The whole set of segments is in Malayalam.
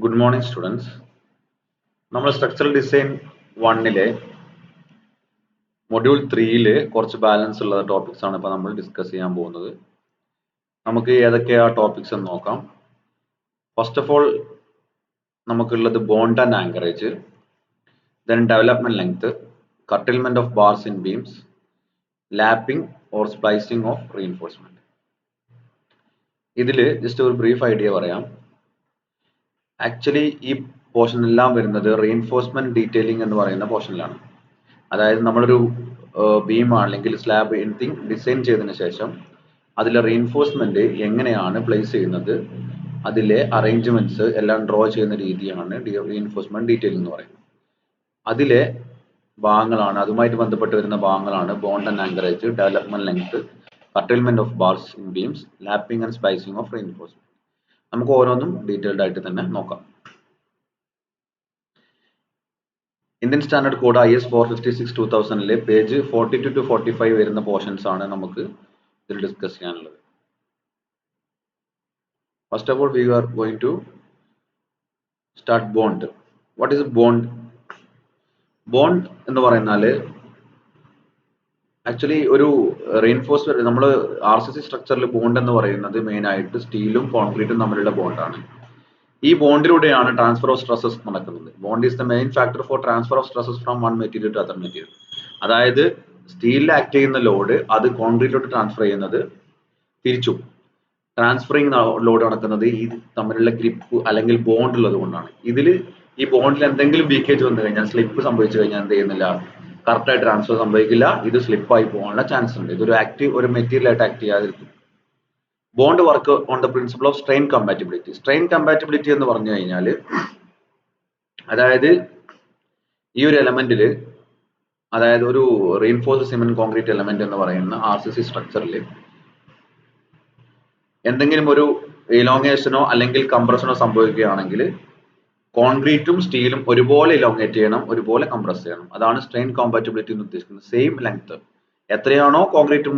Good morning, students. നമ്മൾ സ്ട്രക്ചറൽ ഡിസൈൻ 1-ലെ മൊഡ്യൂൾ 3-ല് കുറച്ച് ബാലൻസ് ഉള്ള ടോപ്പിക്സ് ആണ് ഇപ്പോൾ നമ്മൾ ഡിസ്കസ് ചെയ്യാൻ പോകുന്നത്. നമുക്ക് ഏതൊക്കെയാ ടോപ്പിക്സ് എന്ന് നോക്കാം. ഫസ്റ്റ് ഓഫ് ഓൾ നമുക്കുള്ളത് bond and anchorage, then development length, curtailment of bars in beams, lapping or splicing of reinforcement. ഇതിൽ ജസ്റ്റ് ഒരു ബ്രീഫ് ഐഡിയ പറയാം. ആക്ച്വലി ഈ പോർഷൻ എല്ലാം വരുന്നത് റീഇൻഫോഴ്സ്മെന്റ് ഡീറ്റെയിലിംഗ് എന്ന് പറയുന്ന പോർഷനിലാണ്. അതായത് നമ്മളൊരു ബീം അല്ലെങ്കിൽ സ്ലാബ് എനിത്തിങ് ഡിസൈൻ ചെയ്തതിനു ശേഷം അതിലെ റീഇൻഫോഴ്സ്മെന്റ് എങ്ങനെയാണ് പ്ലേസ് ചെയ്യുന്നത്, അതിലെ അറേഞ്ച്മെന്റ്സ് എല്ലാം ഡ്രോ ചെയ്യുന്ന രീതിയാണ് റീഇൻഫോഴ്സ്മെന്റ് ഡീറ്റെയിലിംഗ് എന്ന് പറയുന്നത്. അതിലെ ഭാഗങ്ങളാണ്, അതുമായിട്ട് ബന്ധപ്പെട്ട് വരുന്ന ഭാഗങ്ങളാണ് bond and anchorage, development length, curtailment of bars in beams, lapping and splicing of reinforcement. നമുക്ക് ഓരോന്നും ഡീറ്റെയിൽഡ് ആയിട്ട് തന്നെ നോക്കാം. ഇന്ത്യൻ സ്റ്റാൻഡേർഡ് കോഡ് IS 456/2000-ലെ പേജ് 42 to 45 വരുന്ന പോർഷൻസ് ആണ് നമുക്ക് ഇതിൽ ഡിസ്കസ് ചെയ്യാനുള്ളത്. First of all we are going to start bond. What is bond? Bond എന്ന് പറയുന്നത് ആക്ച്വലി ഒരു റീഇൻഫോഴ്സ്മെന്റ്, നമ്മൾ RCC സ്ട്രക്ചറിൽ ബോണ്ട് എന്ന് പറയുന്നത് മെയിൻ ആയിട്ട് സ്റ്റീലും കോൺക്രീറ്റും തമ്മിലുള്ള ബോണ്ടാണ്. ഈ ബോണ്ടിലൂടെയാണ് ട്രാൻസ്ഫർ ഓഫ് സ്ട്രെസ്സസ് നടക്കുന്നത്. Bond is the main factor for transfer of stresses from one material to other material. അതായത് സ്റ്റീലിൽ ആക്ട് ചെയ്യുന്ന ലോഡ് അത് കോൺക്രീറ്റിലോട്ട് ട്രാൻസ്ഫർ ചെയ്യുന്നത്, തിരിച്ചു ട്രാൻസ്ഫറിങ് ലോഡ് നടക്കുന്നത് ഈ തമ്മിലുള്ള ഗ്രിപ്പ് അല്ലെങ്കിൽ ബോണ്ട് ഉള്ളത് കൊണ്ടാണ്. ഇതിൽ ഈ ബോണ്ടിൽ എന്തെങ്കിലും ലീക്കേജ് വന്നു കഴിഞ്ഞാൽ, സ്ലിപ്പ് സംഭവിച്ചു കഴിഞ്ഞാൽ എന്ത് ചെയ്യുന്നില്ല, കറക്റ്റായി ട്രാൻസ്ഫർ സംഭവിക്കില്ല, ഇത് സ്ലിപ്പായി പോകാനുള്ള ചാൻസ് ഉണ്ട്. ഇതൊരു ഒരു മെറ്റീരിയൽ ആയിട്ട് ആക്ട് ചെയ്യാതിരിക്കും. Bond work on the principle of strain compatibility. Strain compatibility എന്ന് പറഞ്ഞു കഴിഞ്ഞാൽ, അതായത് ഈ ഒരു എലമെന്റിൽ, അതായത് ഒരു റീഇൻഫോഴ്സ്ഡ് സിമന്റ് കോൺക്രീറ്റ് എലമെന്റ് എന്ന് പറയുന്ന RCC സ്ട്രക്ചറിൽ എന്തെങ്കിലും ഒരു ഇലോങ്ങേഷനോ അല്ലെങ്കിൽ കംപ്രഷനോ സംഭവിക്കുകയാണെങ്കിൽ കോൺക്രീറ്റും സ്റ്റീലും ഒരുപോലെ ഇലോങ്ങേറ്റ് ചെയ്യണം, ഒരുപോലെ കംപ്രസ് ചെയ്യണം. അതാണ് സ്ട്രെയിൻ കോമ്പാറ്റിബിലിറ്റി എന്ന് ഉദ്ദേശിക്കുന്നത്. സെയിം ലെങ്ത് എത്രയാണോ കോൺക്രീറ്റ്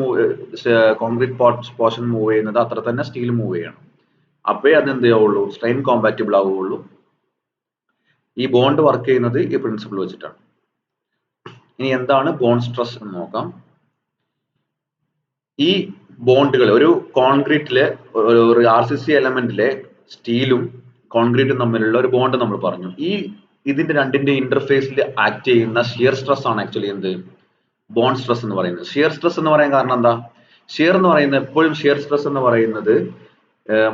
പോർഷൻ മൂവ് ചെയ്യുന്നത്, അത്ര തന്നെ സ്റ്റീൽ മൂവ് ചെയ്യണം. അപ്പോഴേ അത് എന്ത് ചെയ്യുള്ളൂ, സ്ട്രെയിൻ കോമ്പാറ്റിബിൾ ആവുകയുള്ളൂ. ഈ ബോണ്ട് വർക്ക് ചെയ്യുന്നത് ഈ പ്രിൻസിപ്പിൾ വെച്ചിട്ടാണ്. ഇനി എന്താണ് ബോണ്ട് സ്ട്രെസ് എന്ന് നോക്കാം. ഈ ബോണ്ടുകൾ ഒരു കോൺക്രീറ്റിലെ ഒരു RCC എലമെന്റിലെ സ്റ്റീലും കോൺക്രീറ്റും തമ്മിലുള്ള ഒരു ബോണ്ട് നമ്മൾ പറഞ്ഞു. ഇതിന്റെ രണ്ടിന്റെ ഇന്റർഫേസിൽ ആക്ട് ചെയ്യുന്ന ഷിയർ സ്ട്രെസ് ആണ് ആക്ച്വലി എന്ത്, ബോണ്ട് സ്ട്രെസ് എന്ന് പറയുന്നത്. ഷിയർ സ്ട്രെസ് എന്ന് പറയാൻ കാരണം എന്താ? ഷിയർ എന്ന് പറയുന്നത് എപ്പോഴും ഷിയർ സ്ട്രെസ് എന്ന് പറയുന്നത്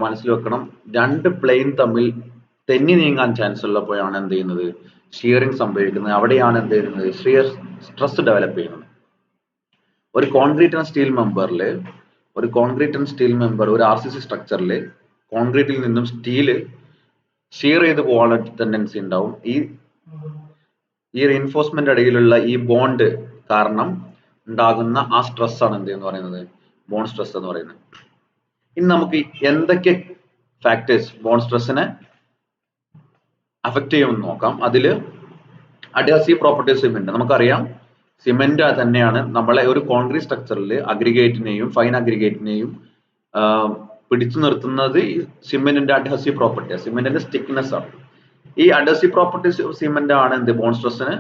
മനസ്സിൽ വെക്കണം, രണ്ട് പ്ലെയിൻ തമ്മിൽ തെന്നി നീങ്ങാൻ ചാൻസ് ഉള്ളപ്പോഴാണ് എന്ത് ചെയ്യുന്നത്, ഷിയറിംഗ് സംഭവിക്കുന്നത്. അവിടെയാണ് എന്ത് ചെയ്യുന്നത്, ഷിയർ സ്ട്രെസ് ഡെവലപ്പ് ചെയ്യുന്നത്. ഒരു കോൺക്രീറ്റ് ആൻഡ് സ്റ്റീൽ മെമ്പർ ഒരു RCC സ്ട്രക്ചറിൽ കോൺക്രീറ്റിൽ നിന്നും സ്റ്റീല് ഷിയർ ചെയ്ത് പോകാനുള്ള ടെൻഡൻസി ഉണ്ടാവും. ഈ റീഇൻഫോഴ്സ്മെന്റ് ഇടയിലുള്ള ഈ ബോണ്ട് കാരണം ഉണ്ടാകുന്ന ആ സ്ട്രെസ് ആണ് എന്ത് എന്ന് പറയുന്നത്, ബോണ്ട് സ്ട്രെസ് എന്ന് പറയുന്നത്. ഇനി നമുക്ക് എന്തൊക്കെ ഫാക്ടേഴ്സ് ബോണ്ട് സ്ട്രെസ്സിനെ അഫക്ട് ചെയ്യുമെന്ന് നോക്കാം. അതിൽ അഡ്ഹസീവ് പ്രോപ്പർട്ടീസ് സിമെന്റ്, നമുക്കറിയാം സിമെന്റ് തന്നെയാണ് നമ്മളെ ഒരു കോൺക്രീറ്റ് സ്ട്രക്ചറിൽ അഗ്രിഗേറ്റിനെയും ഫൈൻ അഗ്രിഗേറ്റിനെയും പിടിച്ചു നിർത്തുന്നത്. ഈ സിമെന്റിന്റെ അഡ്ഹസീവ് പ്രോപ്പർട്ടി, സിമെന്റിന്റെ സ്റ്റിക്നെസ് ആണ്. ഈ അഡ്ഹസീവ് പ്രോപ്പർട്ടീസ് സിമെന്റ് ആണ് എന്ത്, ബോണ്ട് സ്ട്രെസ്സിനെ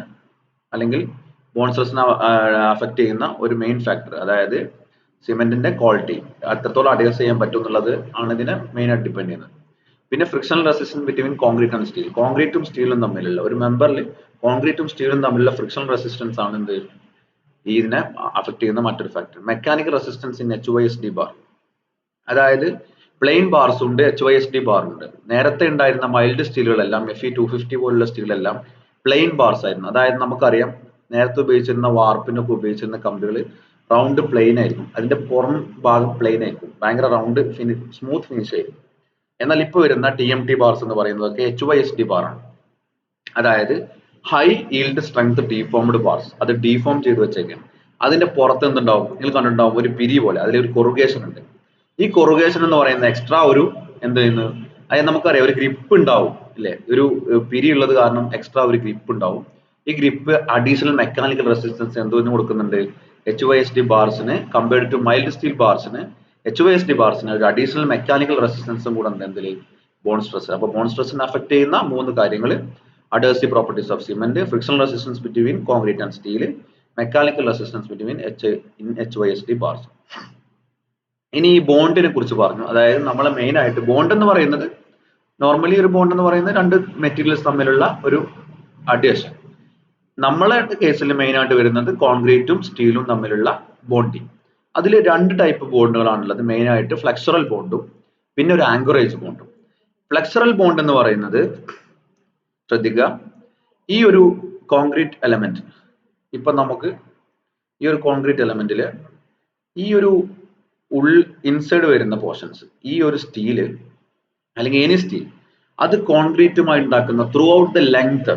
അഫക്ട് ചെയ്യുന്ന ഒരു മെയിൻ ഫാക്ടർ. അതായത് സിമെന്റിന്റെ ക്വാളിറ്റി എത്രത്തോളം അഡ്ഹസ് ചെയ്യാൻ പറ്റും എന്നുള്ളത് ആണ് ഇതിനെ മെയിൻ ആയിട്ട് ഡിപ്പെൻഡ് ചെയ്യുന്നത്. പിന്നെ frictional resistance between concrete and steel, കോൺക്രീറ്റും സ്റ്റീലും തമ്മിലുള്ള ഒരു മെമ്പറിൽ കോൺക്രീറ്റും സ്റ്റീലും തമ്മിലുള്ള ഫ്രിക്ഷണൽ റെസിസ്റ്റൻസ് ആണ് എന്ത് ഇതിനെ അഫക്ട് ചെയ്യുന്ന മറ്റൊരു factor. Mechanical resistance in HYSD bar, അതായത് പ്ലെയിൻ ബാർസ് ഉണ്ട്, HYSD ബാർ ഉണ്ട്. നേരത്തെ ഉണ്ടായിരുന്ന മൈൽഡ് സ്റ്റീലുകളെല്ലാം Fe250 പോലുള്ള സ്റ്റീലെല്ലാം പ്ലെയിൻ ബാർസ് ആയിരുന്നു. അതായത് നമുക്കറിയാം നേരത്തെ ഉപയോഗിച്ചിരുന്ന വാർപ്പിനൊക്കെ ഉപയോഗിച്ചിരുന്ന കമ്പികൾ റൗണ്ട് പ്ലെയിൻ ആയിരിക്കും, അതിന്റെ പുറം ഭാഗം പ്ലെയിൻ ആയിരിക്കും, ഭയങ്കര റൗണ്ട് സ്മൂത്ത് ഫിനിഷ് ആയിരിക്കും. എന്നാൽ ഇപ്പോൾ വരുന്ന TMT ബാർസ് എന്ന് പറയുന്നതൊക്കെ HYSD ബാറാണ്. അതായത് high yield strength deformed bars, അത് ഡീഫോം ചെയ്ത് വെച്ചേക്കാണ്. അതിന്റെ പുറത്ത് എന്തുണ്ടാവും, നിങ്ങൾ കണ്ടിട്ടുണ്ടാവും, ഒരു പിരി പോലെ, അതിലൊരു കൊറുഗേഷൻ ഉണ്ട്. ഈ കൊറുഗേഷൻ എന്ന് പറയുന്ന എക്സ്ട്രാ ഒരു എന്ത് ചെയ്യുന്നു, അതായത് നമുക്കറിയാം ഒരു ഗ്രിപ്പ് ഉണ്ടാവും അല്ലെ, ഒരു പിരി ഉള്ളത് കാരണം എക്സ്ട്രാ ഒരു ഗ്രിപ്പ് ഉണ്ടാവും. ഈ ഗ്രിപ്പ് അഡീഷണൽ മെക്കാനിക്കൽ റെസിസ്റ്റൻസ് എന്തോന്ന് കൊടുക്കുന്നുണ്ട്, HYSD ബാർസിന് കമ്പയർഡ് ടു മൈൽഡ് സ്റ്റീൽ ബാർസിന് HYSD ബാർസിന് ഒരു അഡീഷണൽ മെക്കാനിക്കൽ റെസിസ്റ്റൻസും കൂടെ ഉണ്ട് എന്തില്, ബോണ്ട് സ്ട്രെസ്. അപ്പോൾ ബോണ്ട് സ്ട്രെസ്സിനെ അഫക്ട് ചെയ്യുന്ന 3 കാര്യങ്ങൾ: adhesive properties of cement, frictional resistance between concrete and steel, mechanical resistance between HYSD bars. ഇനി ഈ ബോണ്ടിനെ കുറിച്ച് പറഞ്ഞു. അതായത് നമ്മളെ മെയിൻ ആയിട്ട് ബോണ്ട് എന്ന് പറയുന്നത്, നോർമലി ഒരു ബോണ്ട് എന്ന് പറയുന്നത് 2 മെറ്റീരിയൽസ് തമ്മിലുള്ള ഒരു അഡ്ഹഷൻ. നമ്മളെ കേസിൽ മെയിൻ ആയിട്ട് വരുന്നത് കോൺക്രീറ്റും സ്റ്റീലും തമ്മിലുള്ള ബോണ്ടിങ്. അതിൽ 2 ടൈപ്പ് ബോണ്ടുകളാണുള്ളത്, മെയിൻ ആയിട്ട് ഫ്ലെക്സറൽ ബോണ്ടും പിന്നെ ഒരു ആങ്കറേജ് ബോണ്ടും. ഫ്ലെക്സറൽ ബോണ്ട് എന്ന് പറയുന്നത്, ശ്രദ്ധിക്കുക, ഈ ഒരു കോൺക്രീറ്റ് എലമെന്റ്, ഇപ്പൊ നമുക്ക് ഈ ഒരു കോൺക്രീറ്റ് എലമെന്റിൽ ഈ ഒരു ഇൻസൈഡ് വരുന്ന പോർഷൻസ്, ഈ ഒരു സ്റ്റീല് അല്ലെങ്കിൽ എനി സ്റ്റീൽ, അത് കോൺക്രീറ്റുമായി ഉണ്ടാക്കുന്ന ത്രൂ ഔട്ട് ദ ലെങ്ത്,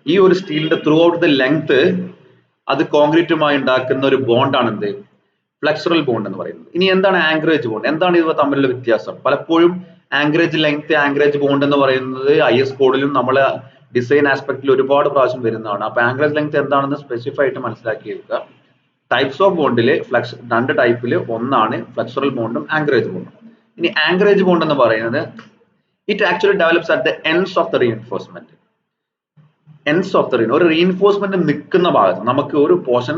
ഈ ഒരു സ്റ്റീലിന്റെ ത്രൂ ഔട്ട് ദ ലെങ്ത് അത് കോൺക്രീറ്റുമായി ഉണ്ടാക്കുന്ന ഒരു ബോണ്ടാണ് എന്ത്, ഫ്ലെക്സറൽ ബോണ്ട് എന്ന് പറയുന്നത്. ഇനി എന്താണ് ആങ്കറേജ് ബോണ്ട്? എന്താണ് ഇവ തമ്മിലുള്ള വ്യത്യാസം? പലപ്പോഴും ആങ്കറേജ് ലെങ്ത്, ആങ്കറേജ് ബോണ്ട് എന്ന് പറയുന്നത് IS കോഡിലും നമ്മളെ ഡിസൈൻ ആസ്പെക്റ്റിൽ ഒരുപാട് പ്രാവശ്യം വരുന്നതാണ്. അപ്പൊ ആങ്കറേജ് ലെങ്ത് എന്താണെന്ന് സ്പെസിഫൈ ആയിട്ട് മനസ്സിലാക്കി വെക്കുക. ടൈപ്സ് ഓഫ് ബോണ്ടില് 2 ടൈപ്പിൽ ഒന്നാണ് ഫ്ലെക്സറൽ ബോണ്ടും ആങ്കറേജ് ബോണ്ടും. ഇനി ആങ്കറേജ് ബോണ്ട് എന്ന് പറയുന്നത്, it actually develops at the ends of the reinforcement. ഒരു റീഇൻഫോഴ്സ്മെന്റ് നിൽക്കുന്ന ഭാഗത്ത്, നമുക്ക് ഒരു പോർഷൻ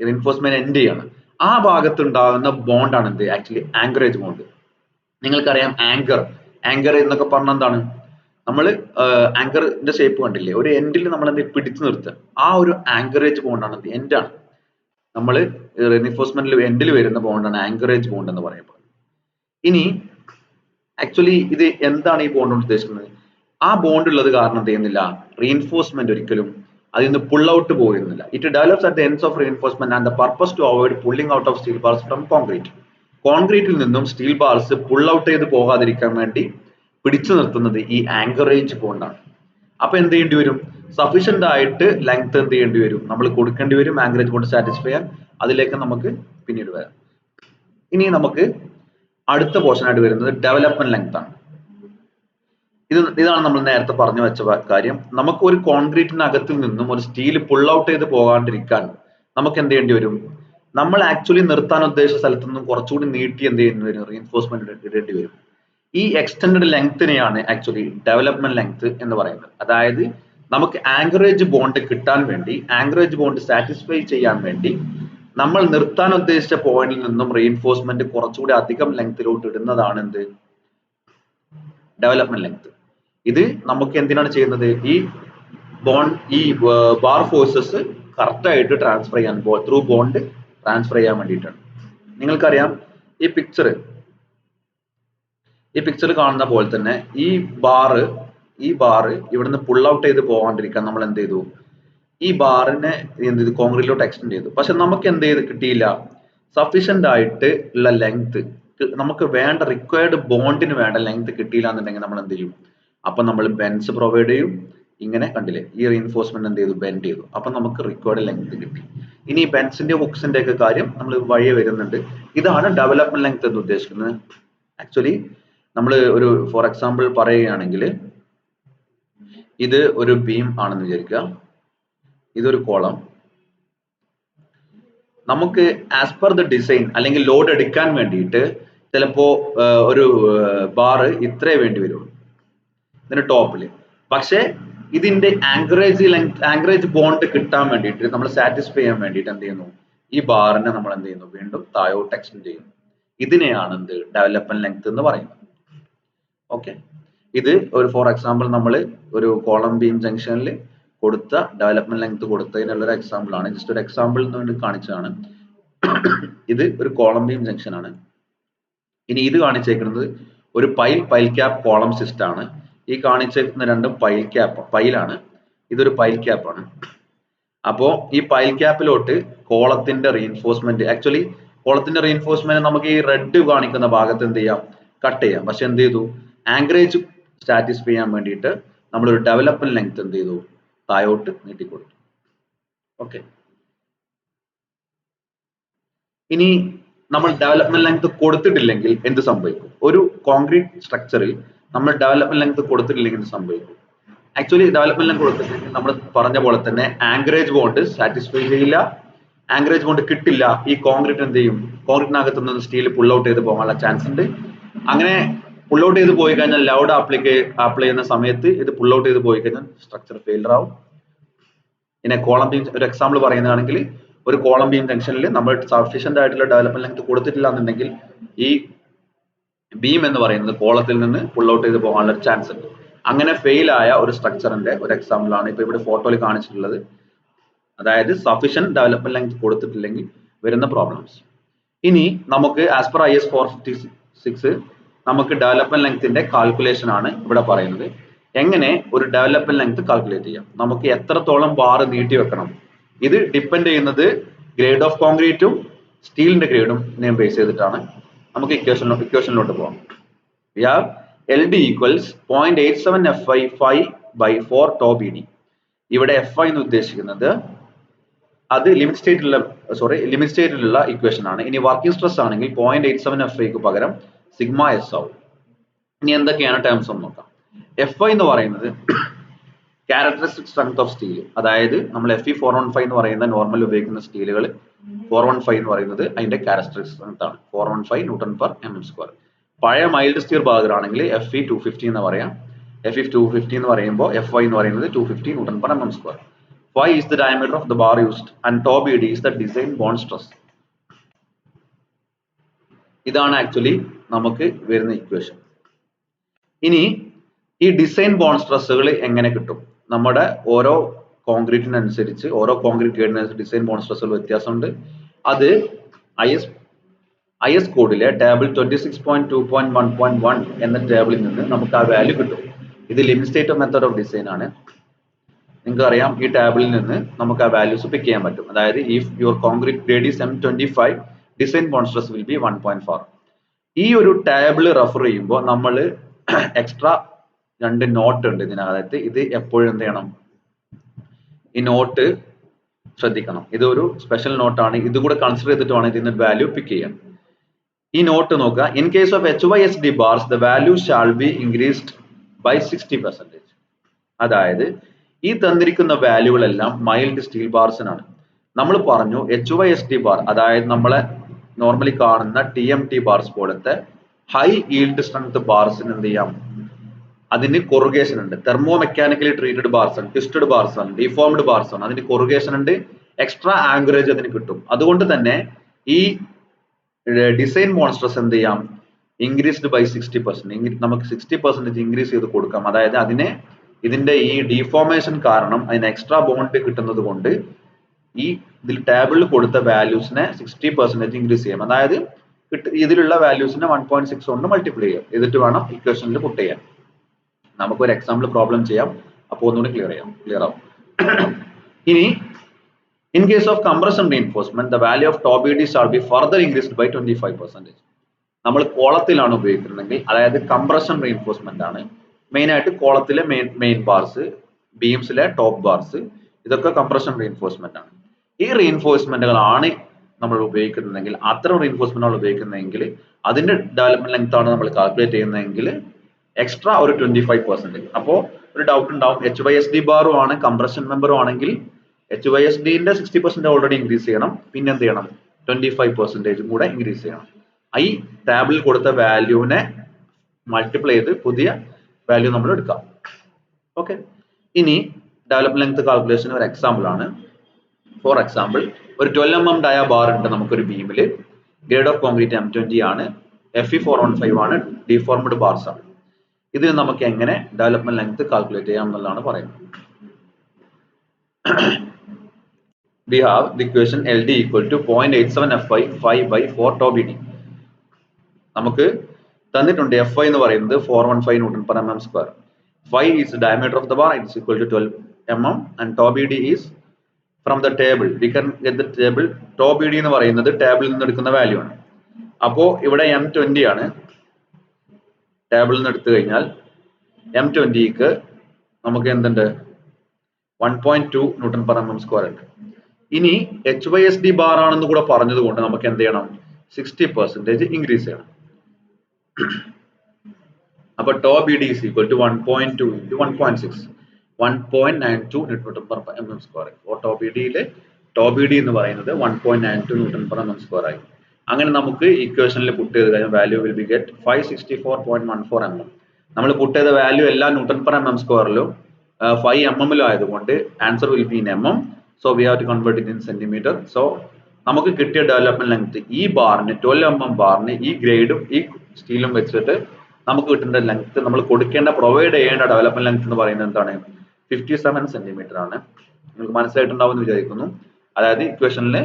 റീഇൻഫോഴ്സ്മെന്റ് എൻഡ് ചെയ്യാണ്, ആ ഭാഗത്ത് ഉണ്ടാകുന്ന ബോണ്ടാണ് എന്ത്, ആക്ച്വലി ആങ്കറേജ് ബോണ്ട്. നിങ്ങൾക്കറിയാം ആങ്കർ എന്നൊക്കെ പറഞ്ഞാൽ എന്താണ്, നമ്മൾ ആങ്കറിന്റെ ഷേപ്പ് കണ്ടില്ലേ, ഒരു എൻഡിൽ നമ്മൾ എന്ത് പിടിച്ചു നിർത്തുക, ആ ഒരു ആങ്കറേജ് ബോണ്ടാണ് എന്ത്, എൻഡാണ്. നമ്മൾ റീഇൻഫോഴ്സ്മെന്റിൽ എൻഡിൽ വരുന്ന ബോണ്ടാണ് ആങ്കറേജ് ബോണ്ട് എന്ന് പറയുമ്പോൾ. ഇനി ആക്ച്വലി ഇത് എന്താണ് ഈ ബോണ്ട് കൊണ്ട് ഉദ്ദേശിക്കുന്നത്? ആ ബോണ്ട് ഉള്ളത് കാരണം എന്ത് ചെയ്യുന്നില്ല, റീഇൻഫോഴ്സ്മെന്റ് ഒരിക്കലും അതിൽ നിന്ന് പുൾ ഔട്ട് പോകുന്നില്ല. It develops at the ends of reinforcement and the purpose to avoid pulling out of steel bars from concrete. കോൺക്രീറ്റിൽ നിന്നും സ്റ്റീൽ ബാർസ് പുൾ ഔട്ട് ചെയ്ത് പോകാതിരിക്കാൻ വേണ്ടി പിടിച്ചു നിർത്തുന്നത് ഈ ആങ്കറേജ് ബോണ്ടാണ്. അപ്പൊ എന്ത് ചെയ്യേണ്ടി വരും, സഫീഷ്യന്റ് ആയിട്ട് ലെങ്ത് എന്ത് ചെയ്യേണ്ടി വരും, നമ്മൾ കൊടുക്കേണ്ടി വരും ആങ്കറേജ് ബോണ്ട് സാറ്റിസ്ഫൈ ചെയ്യാൻ. അതിലേക്ക് നമുക്ക് പിന്നീട് വരാം. ഇനി അടുത്ത പോർഷൻ ആയിട്ട് വരുന്നത് ഡെവലപ്മെന്റ് ലെങ്ത് ആണ്. ഇതാണ് നമ്മൾ നേരത്തെ പറഞ്ഞു വെച്ച കാര്യം. നമുക്ക് ഒരു കോൺക്രീറ്റിനകത്തിൽ നിന്നും ഒരു സ്റ്റീൽ പുൾ ഔട്ട് ചെയ്ത് പോകാണ്ടിരിക്കാൻ നമുക്ക് എന്ത് ചെയ്യേണ്ടി വരും, നമ്മൾ ആക്ച്വലി നിർത്താൻ ഉദ്ദേശിച്ച സ്ഥലത്ത് നിന്നും കുറച്ചുകൂടി നീട്ടി എന്ത് ചെയ്യേണ്ടി വരും, റീഇൻഫോഴ്സ്മെന്റ് ഇടേണ്ടി വരും. ഈ എക്സ്റ്റൻഡഡ് ലെങ്തിനെയാണ് ആക്ച്വലി ഡെവലപ്മെന്റ് ലെങ്ത് എന്ന് പറയുന്നത്. അതായത് നമുക്ക് ആങ്കറേജ് ബോണ്ട് കിട്ടാൻ വേണ്ടി, ആങ്കറേജ് ബോണ്ട് സാറ്റിസ്ഫൈ ചെയ്യാൻ വേണ്ടി നമ്മൾ നിർത്താൻ ഉദ്ദേശിച്ച പോയിന്റിൽ നിന്നും റീഇൻഫോഴ്സ്മെന്റ് കുറച്ചുകൂടി അധികം ലെങ്തിലോട്ട് ഇടുന്നതാണ് എന്ത്, ഡെവലപ്മെന്റ് ലെങ്ത്. ഇത് നമുക്ക് എന്തിനാണ് ചെയ്യുന്നത്, ഈ ബാർ ഫോഴ്സസ് കറക്റ്റ് ആയിട്ട് ട്രാൻസ്ഫർ ചെയ്യാൻ, ത്രൂ ബോണ്ട് ട്രാൻസ്ഫർ ചെയ്യാൻ വേണ്ടിയിട്ടാണ്. നിങ്ങൾക്കറിയാം ഈ പിക്ചർ കാണുന്ന പോലെ തന്നെ ഈ ബാറ് ഇവിടുന്ന് പുൾ ഔട്ട് ചെയ്ത് പോകാണ്ടിരിക്കാൻ നമ്മൾ എന്ത് ചെയ്തു, ഈ ബാറിനെ എന്ത് ചെയ്തു, കോൺക്രീറ്റിലോട്ട് എക്സ്റ്റെൻഡ് ചെയ്തു. പക്ഷെ നമുക്ക് എന്ത് ചെയ്ത് കിട്ടിയില്ല, സഫീഷ്യന്റ് ആയിട്ട് ഉള്ള ലെങ്ത്, നമുക്ക് വേണ്ട റിക്വയർഡ് ബോണ്ടിന് വേണ്ട ലെങ്ത് കിട്ടിയില്ല എന്നുണ്ടെങ്കിൽ നമ്മൾ എന്ത് ചെയ്യും, അപ്പൊ നമ്മൾ ബെൻസ് പ്രൊവൈഡ് ചെയ്യും. ഇങ്ങനെ കണ്ടില്ലേ, ഈ റീഇൻഫോഴ്സ്മെന്റ് എന്ത് ചെയ്തു, ബെൻഡ് ചെയ്തു. അപ്പൊ നമുക്ക് റിക്വയർഡ് ലെങ്ത് കിട്ടി. ഇനി ബെൻസിന്റെ ഹുക്സിന്റെ ഒക്കെ കാര്യം നമ്മൾ വഴിയെ വരുന്നുണ്ട്. ഇതാണ് ഡെവലപ്മെന്റ് ലെങ്ത് എന്ന് ഉദ്ദേശിക്കുന്നത്. ആക്ച്വലി നമ്മൾ ഒരു ഫോർ എക്സാമ്പിൾ പറയുകയാണെങ്കിൽ, ഇത് ഒരു ബീം ആണെന്ന് വിചാരിക്കുക, ഇതൊരു കോളം. നമുക്ക് ആസ് പെർ ദ ഡിസൈൻ അല്ലെങ്കിൽ ലോഡ് എടുക്കാൻ വേണ്ടിയിട്ട് ചിലപ്പോ ഒരു ബാറ് ഇത്രേ വേണ്ടി വരുള്ളൂ ഇതിന്റെ ടോപ്പില്. പക്ഷെ ഇതിന്റെ ആങ്കറേജ് ബോണ്ട് കിട്ടാൻ വേണ്ടിയിട്ട്, നമ്മൾ സാറ്റിസ്ഫൈ ചെയ്യാൻ വേണ്ടിയിട്ട് എന്ത് ചെയ്യുന്നു, ഈ ബാറിനെ നമ്മൾ എന്ത് ചെയ്യുന്നു, വീണ്ടും താഴോട്ട് എക്സ്റ്റെൻഡ് ചെയ്യുന്നു. ഇതിനെയാണ് എന്ത്, ഡെവലപ്മെന്റ് ലെങ്ത് എന്ന് പറയുന്നത്. ഓക്കെ, ഇത് ഒരു ഫോർ എക്സാമ്പിൾ നമ്മൾ ഒരു കോളം ബീം ജംഗ്ഷനിൽ കൊടുത്ത ഡെവലപ്മെന്റ് ലെങ്ത് കൊടുത്തതിനുള്ള ഒരു എക്സാമ്പിൾ ആണ്. ജസ്റ്റ് ഒരു എക്സാമ്പിളിന് വേണ്ടി കാണിച്ചതാണ്. ഇത് ഒരു കോളം ബീം ജംഗ്ഷൻ ആണ്. ഇനി ഇത് കാണിച്ചേക്കുന്നത് ഒരു പൈൽ ക്യാപ്പ് കോളം സിസ്റ്റം ആണ്. ഈ കാണിച്ചേക്കുന്ന രണ്ടും പൈലാണ്. ഇതൊരു പൈൽ ക്യാപ്പ് ആണ്. അപ്പോ ഈ പൈൽ ക്യാപ്പിലോട്ട് കോളത്തിന്റെ റീഇൻഫോഴ്സ്മെന്റ്, ആക്ച്വലി കോളത്തിന്റെ റീഇൻഫോഴ്സ്മെന്റ് നമുക്ക് ഈ റെഡ് കാണിക്കുന്ന ഭാഗത്ത് എന്ത് ചെയ്യാം, കട്ട് ചെയ്യാം. പക്ഷെ എന്ത് ചെയ്തു, ആങ്കറേജ് സാറ്റിസ്ഫൈ ചെയ്യാൻ വേണ്ടിയിട്ട് നമ്മളൊരു ഡെവലപ്മെന്റ് ലെങ്ത് എന്ത് ചെയ്തു, താഴോട്ട് നീട്ടിക്കൊടുത്തു. ഓക്കെ, ഇനി നമ്മൾ ഡെവലപ്മെന്റ് ലെങ്ത് കൊടുത്തിട്ടില്ലെങ്കിൽ എന്ത് സംഭവിക്കും? ഒരു കോൺക്രീറ്റ് സ്ട്രക്ചറിൽ നമ്മൾ ഡെവലപ്മെന്റ് ലെങ്ത് കൊടുത്തിട്ടില്ലെങ്കിൽ എന്ത് സംഭവിക്കും? ആക്ച്വലി ഡെവലപ്മെന്റ് ലെങ്ത് കൊടുത്തിട്ടില്ലെങ്കിൽ നമ്മൾ പറഞ്ഞ പോലെ തന്നെ ആങ്കറേജ് ബോണ്ട് സാറ്റിസ്ഫൈ ചെയ്യില്ല, ആങ്കറേജ് ബോണ്ട് കിട്ടില്ല. ഈ കോൺക്രീറ്റ് എന്ത് ചെയ്യും, കോൺക്രീറ്റിനകത്ത് നിന്ന് സ്റ്റീൽ പുൾ ഔട്ട് ചെയ്ത് പോകാനുള്ള ചാൻസ് ഉണ്ട്. അങ്ങനെ പുൾ ഔട്ട് ചെയ്ത് പോയി കഴിഞ്ഞാൽ ലൗഡ് അപ്ലൈ ചെയ്യുന്ന സമയത്ത് ഇത് പുൾ ഔട്ട് ചെയ്ത് പോയി കഴിഞ്ഞാൽ സ്ട്രക്ചർ ഫെയിലർ ആവും. പിന്നെ കോളം ബീം ഒരു എക്സാമ്പിൾ പറയുന്നതാണെങ്കിൽ ഒരു കോളം ബീം ജംഗ്ഷനിൽ നമ്മൾ സഫീഷ്യന്റ് ആയിട്ടുള്ള ഡെവലപ്മെന്റ് ലെങ്ത് കൊടുത്തിട്ടില്ല എന്നുണ്ടെങ്കിൽ ഈ ബീം എന്ന് പറയുന്നത് കോളത്തിൽ നിന്ന് പുൾ ഔട്ട് ചെയ്ത് പോകാനുള്ള ഒരു ചാൻസ് ഉണ്ട്. അങ്ങനെ ഫെയിൽ ആയ ഒരു സ്ട്രക്ചറിന്റെ ഒരു എക്സാമ്പിൾ ആണ് ഇപ്പൊ ഇവിടെ ഫോട്ടോയിൽ കാണിച്ചിട്ടുള്ളത്. അതായത് സഫീഷ്യന്റ് ഡെവലപ്മെന്റ് ലെങ്ത് കൊടുത്തിട്ടില്ലെങ്കിൽ വരുന്ന പ്രോബ്ലംസ്. ഇനി നമുക്ക് ആസ് പെർ IS 456 നമുക്ക് ഡെവലപ്മെന്റ് ലെങ്ത്തിന്റെ കാൽക്കുലേഷൻ ആണ് ഇവിടെ പറയുന്നത്. എങ്ങനെ ഒരു ഡെവലപ്മെന്റ് ലെങ്ത് കാൽക്കുലേറ്റ് ചെയ്യാം, നമുക്ക് എത്രത്തോളം ബാർ നീട്ടി വെക്കണം, ഇത് ഡിപ്പെൻഡ് ചെയ്യുന്നത് ഗ്രേഡ് ഓഫ് കോൺക്രീറ്റും സ്റ്റീലിന്റെ ഗ്രേഡും ബേസ് ചെയ്തിട്ടാണ്. നമുക്ക് ഇക്വേഷനിലോട്ട് പോകാം. We have LD equals 0.87 FI 5/4 tau BD. ഇവിടെ FI എന്ന് ഉദ്ദേശിക്കുന്നത് അത് ലിമിറ്റ് സ്റ്റേറ്റിലുള്ള ഇക്വേഷൻ ആണ്. ഇനി വർക്കിംഗ് സ്ട്രെസ് ആണെങ്കിൽ 0.87 FIക്ക് പകരം സിഗ്മ എസ് ആവും. ഇനി എന്തൊക്കെയാണ് ടേംസ് എന്ന് നോക്കാം. FI എന്ന് പറയുന്നത് ക്യാരക്ടറിസ്റ്റിക് സ്ട്രെങ്ത് ഓഫ് സ്റ്റീൽ, അതായത് നമ്മൾ FE 415 എന്ന് പറയുന്ന നോർമൽ ഉപയോഗിക്കുന്ന സ്റ്റീലുകൾ 415 എന്ന് പറയുന്നത് അതിന്റെ ക്യാരക്ടറിസ്റ്റിക് സ്ട്രെങ്ത് ആണ്. 415 Nm². പഴയ മൈൽഡ് സ്റ്റീൽ ഭാഗമാണെങ്കിൽ FE 250 എന്ന് പറയാം. FE 250 എന്ന് പറയുമ്പോൾ FI എന്ന് പറയുന്നത് 250 Nm². Phi is the diameter of the bar used and tau BD is the design bond stress. ഇതാണ് ആക്ച്വലി നമുക്ക് വരുന്ന ഇക്വേഷൻ. ഇനി ഈ ഡിസൈൻ ബോണ്ട് സ്ട്രെസ്സുകൾ എങ്ങനെ കിട്ടും? നമ്മുടെ ഓരോ കോൺക്രീറ്റിനനുസരിച്ച് ഓരോ കോൺക്രീറ്റ് ഗ്രേഡിനനുസരിച്ച് ഡിസൈൻ ബോണ്ട് സ്ട്രെസ്സുകൾ വ്യത്യാസമുണ്ട്. അത് IS കോഡിലെ ടേബിൾ 26.2.1.1 എന്ന ടേബിളിൽ നിന്ന് നമുക്ക് ആ വാല്യൂ കിട്ടും. ഇത് limit state of method of design ആണ്. നിങ്ങൾക്ക് അറിയാം ഈ ടേബിളിൽ നിന്ന് നമുക്ക് ആ വാല്യൂസ് പിക്ക് ചെയ്യാൻ പറ്റും. അതായത് if your concrete grade is M25 design bond stress will be 1.4. ഈ ഒരു ടേബിൾ റെഫർ ചെയ്യുമ്പോൾ നമ്മൾ എക്സ്ട്രാ 2 നോട്ട് ഉണ്ട് ഇതിനകത്ത്. ഇത് എപ്പോഴും എന്ത് ചെയ്യണം, ഈ നോട്ട് ശ്രദ്ധിക്കണം. ഇതൊരു സ്പെഷ്യൽ നോട്ടാണ്, ഇത് കൂടെ കൺസിഡർ ചെയ്തിട്ട് വേണം ഇതിന് വാല്യൂ പിക്ക് ചെയ്യാൻ. ഈ നോട്ട് നോക്കുക. In case of HYSD bars the value shall be increased by 60%. അതായത് ഈ തന്നിരിക്കുന്ന വാല്യൂകളെല്ലാം മൈൽഡ് സ്റ്റീൽ ബാർസിനാണ്. നമ്മൾ പറഞ്ഞു HYSD ബാർ അതായത് നമ്മളെ നോർമലി കാണുന്ന TMT ബാർസ് പോലത്തെ ഹൈ ഈൽഡ് സ്ട്രെങ്ത് ബാർസിന് എന്ത് ചെയ്യാം, അതിന് കൊറുഗേഷൻ ഉണ്ട്. തെർമോ മെക്കാനിക്കലി ട്രീറ്റഡ് ബാർസ് ആണ്, ട്വിസ്റ്റഡ് ബാർസ് ആണ്, ഡിഫോംഡ് ബാർസ് ആണ്, അതിന് കൊറുഗേഷൻ ഉണ്ട്, എക്സ്ട്രാ ആങ്കറേജ് അതിന് കിട്ടും. അതുകൊണ്ട് തന്നെ ഈ ഡിസൈൻ ബോണ്ട് സ്ട്രെസ് എന്ത് ചെയ്യാം, ഇൻക്രീസ്ഡ് ബൈ 60%. നമുക്ക് 60% ഇൻക്രീസ് ചെയ്ത് കൊടുക്കാം. അതായത് അതിനെ ഇതിന്റെ ഈ ഡിഫോർമേഷൻ കാരണം അതിന് എക്സ്ട്രാ ബോണ്ട് കിട്ടുന്നത് കൊണ്ട് ഈ ഇതിൽ ടേബിളിൽ കൊടുത്ത വാല്യൂസിനെ 60% ഇൻക്രീസ് ചെയ്യാം. അതായത് ഇതിലുള്ള വാല്യൂസിനെ 1.6 കൊണ്ട് മൾട്ടിപ്ലൈ ചെയ്യാം. എന്നിട്ട് വേണം ഇക്വേഷനിൽ പുട്ട് ചെയ്യാൻ. നമുക്കൊരു എക്സാമ്പിൾ പ്രോബ്ലം ചെയ്യാം, അപ്പോൾ ഒന്നുകൂടി ക്ലിയർ ആവും. ഇനി in case of compression reinforcement the value of tau BD shall be further increased by 25%. നമ്മൾ കോളത്തിലാണ് ഉപയോഗിക്കുന്നതെങ്കിൽ, അതായത് കംപ്രഷൻ റീഇൻഫോഴ്സ്മെന്റ് ആണ് മെയിൻ ആയിട്ട് കോളത്തിലെ മെയിൻ ബാർസ്, ബീംസിലെ ടോപ്പ് ബാർസ്, ഇതൊക്കെ കംപ്രഷൻ റീഇൻഫോഴ്സ്മെന്റ് ആണ്. ഈ റീഇൻഫോഴ്സ്മെന്റുകളാണ് നമ്മൾ ഉപയോഗിക്കുന്നതെങ്കിൽ, അത്തരം റീഇൻഫോഴ്സ്മെന്റ് ഉപയോഗിക്കുന്നതെങ്കിൽ അതിന്റെ ഡെവലപ്മെന്റ് ലെങ്ത് ആണ് നമ്മൾ കാൽക്കുലേറ്റ് ചെയ്യുന്നതെങ്കിൽ എക്സ്ട്രാ ഒരു 25%. അപ്പോൾ ഒരു ഡൗട്ട് ഉണ്ടാവും, HYSD ബാറും ആണ് കംപ്രഷൻ മെമ്പറും ആണെങ്കിൽ HYSDന്റെ 60% ഓൾറെഡി ഇൻക്രീസ് ചെയ്യണം, പിന്നെ എന്ത് ചെയ്യണം, 25% കൂടെ ഇൻക്രീസ് ചെയ്യണം. ഈ ടേബിളിൽ കൊടുത്ത വാല്യൂവിനെ മൾട്ടിപ്ലൈ ചെയ്ത് പുതിയ വാല്യൂ നമ്മൾ എടുക്കാം. ഓക്കെ. ഇനി ഡെവലപ്മെന്റ് ലെങ്ത് കാൽക്കുലേഷൻ ഒരു എക്സാമ്പിൾ ആണ്. ഫോർ എക്സാമ്പിൾ ഒരു 12 mm ഡയ ബാർ ഉണ്ട് നമുക്കൊരു ബീമിൽ, ഗ്രേഡ് ഓഫ് കോൺക്രീറ്റ് M20 ആണ്, FE 415 ആണ്, ഡിഫോർംഡ് ബാർസ് ആണ്. ഇത് നമുക്ക് എങ്ങനെ ഡെവലപ്മെന്റ് ലെങ്ത് കാൽക്കുലേറ്റ് ചെയ്യാം എന്നുള്ളതാണ് പറയുന്നത്. We have the equation LD equal to 0.87 FI 5/4 tau BD. നമുക്ക് തന്നിട്ടുണ്ട് FI എന്ന് പറയുന്നത് 415 Nm². Phi is the diameter of the bar, it is equal to 12 mm, and tau BD is from the table. We can get the table. Tau BD എന്ന് പറയുന്നത് ടേബിളിൽ നിന്ന് എടുക്കുന്ന വാല്യൂ ആണ്. അപ്പോൾ ഇവിടെ M20 ആണ്, ടേബിളിൽ നിന്ന് എടുത്തു കഴിഞ്ഞാൽ M20ക്ക് നമുക്ക് എന്തുണ്ട്, 1.2 Nm² ഉണ്ട്. ഇനി HYSD ബാർ ആണെന്ന് കൂടെ പറഞ്ഞതുകൊണ്ട് നമുക്ക് എന്ത് ചെയ്യണം, 60% ഇൻക്രീസ് ചെയ്യണം. അപ്പൊ tau BD is equal to 1.2 into 1.6, 1.92 Nm². അപ്പോൾ tau BD എന്ന് പറയുന്നത് 1.92 Nm² ആയി. അങ്ങനെ നമുക്ക് ഇക്വേഷനിൽ പുട്ട് ചെയ്ത് കഴിഞ്ഞാൽ value will be get 564.14 mm. നമ്മൾ പുട്ട് ചെയ്ത വാല്യൂ എല്ലാ ന്യൂട്ടൺ പെർ mm സ്ക്വയറിലും 5 mm ആയതുകൊണ്ട് answer will be in mm. So we have to convert it in centimetre. സോ നമുക്ക് കിട്ടിയ ഡെവലപ്മെന്റ് ലെങ്ത് ഈ ബാറിന് 12 mm ബാറിന് ഈ ഗ്രേഡും ഈ സ്റ്റീലും വെച്ചിട്ട് നമുക്ക് കിട്ടേണ്ട ലെങ്ത് നമ്മൾ കൊടുക്കേണ്ട പ്രൊവൈഡ് ചെയ്യേണ്ട ഡെവലപ്മെന്റ് ലെങ്ത് എന്ന് പറയുന്നത് എന്താണ് 57 സെന്റിമീറ്റർ ആണ്. നിങ്ങൾക്ക് മനസ്സിലായിട്ടുണ്ടാവും എന്ന് വിചാരിക്കുന്നു. അതായത് ഇക്വേഷനിൽ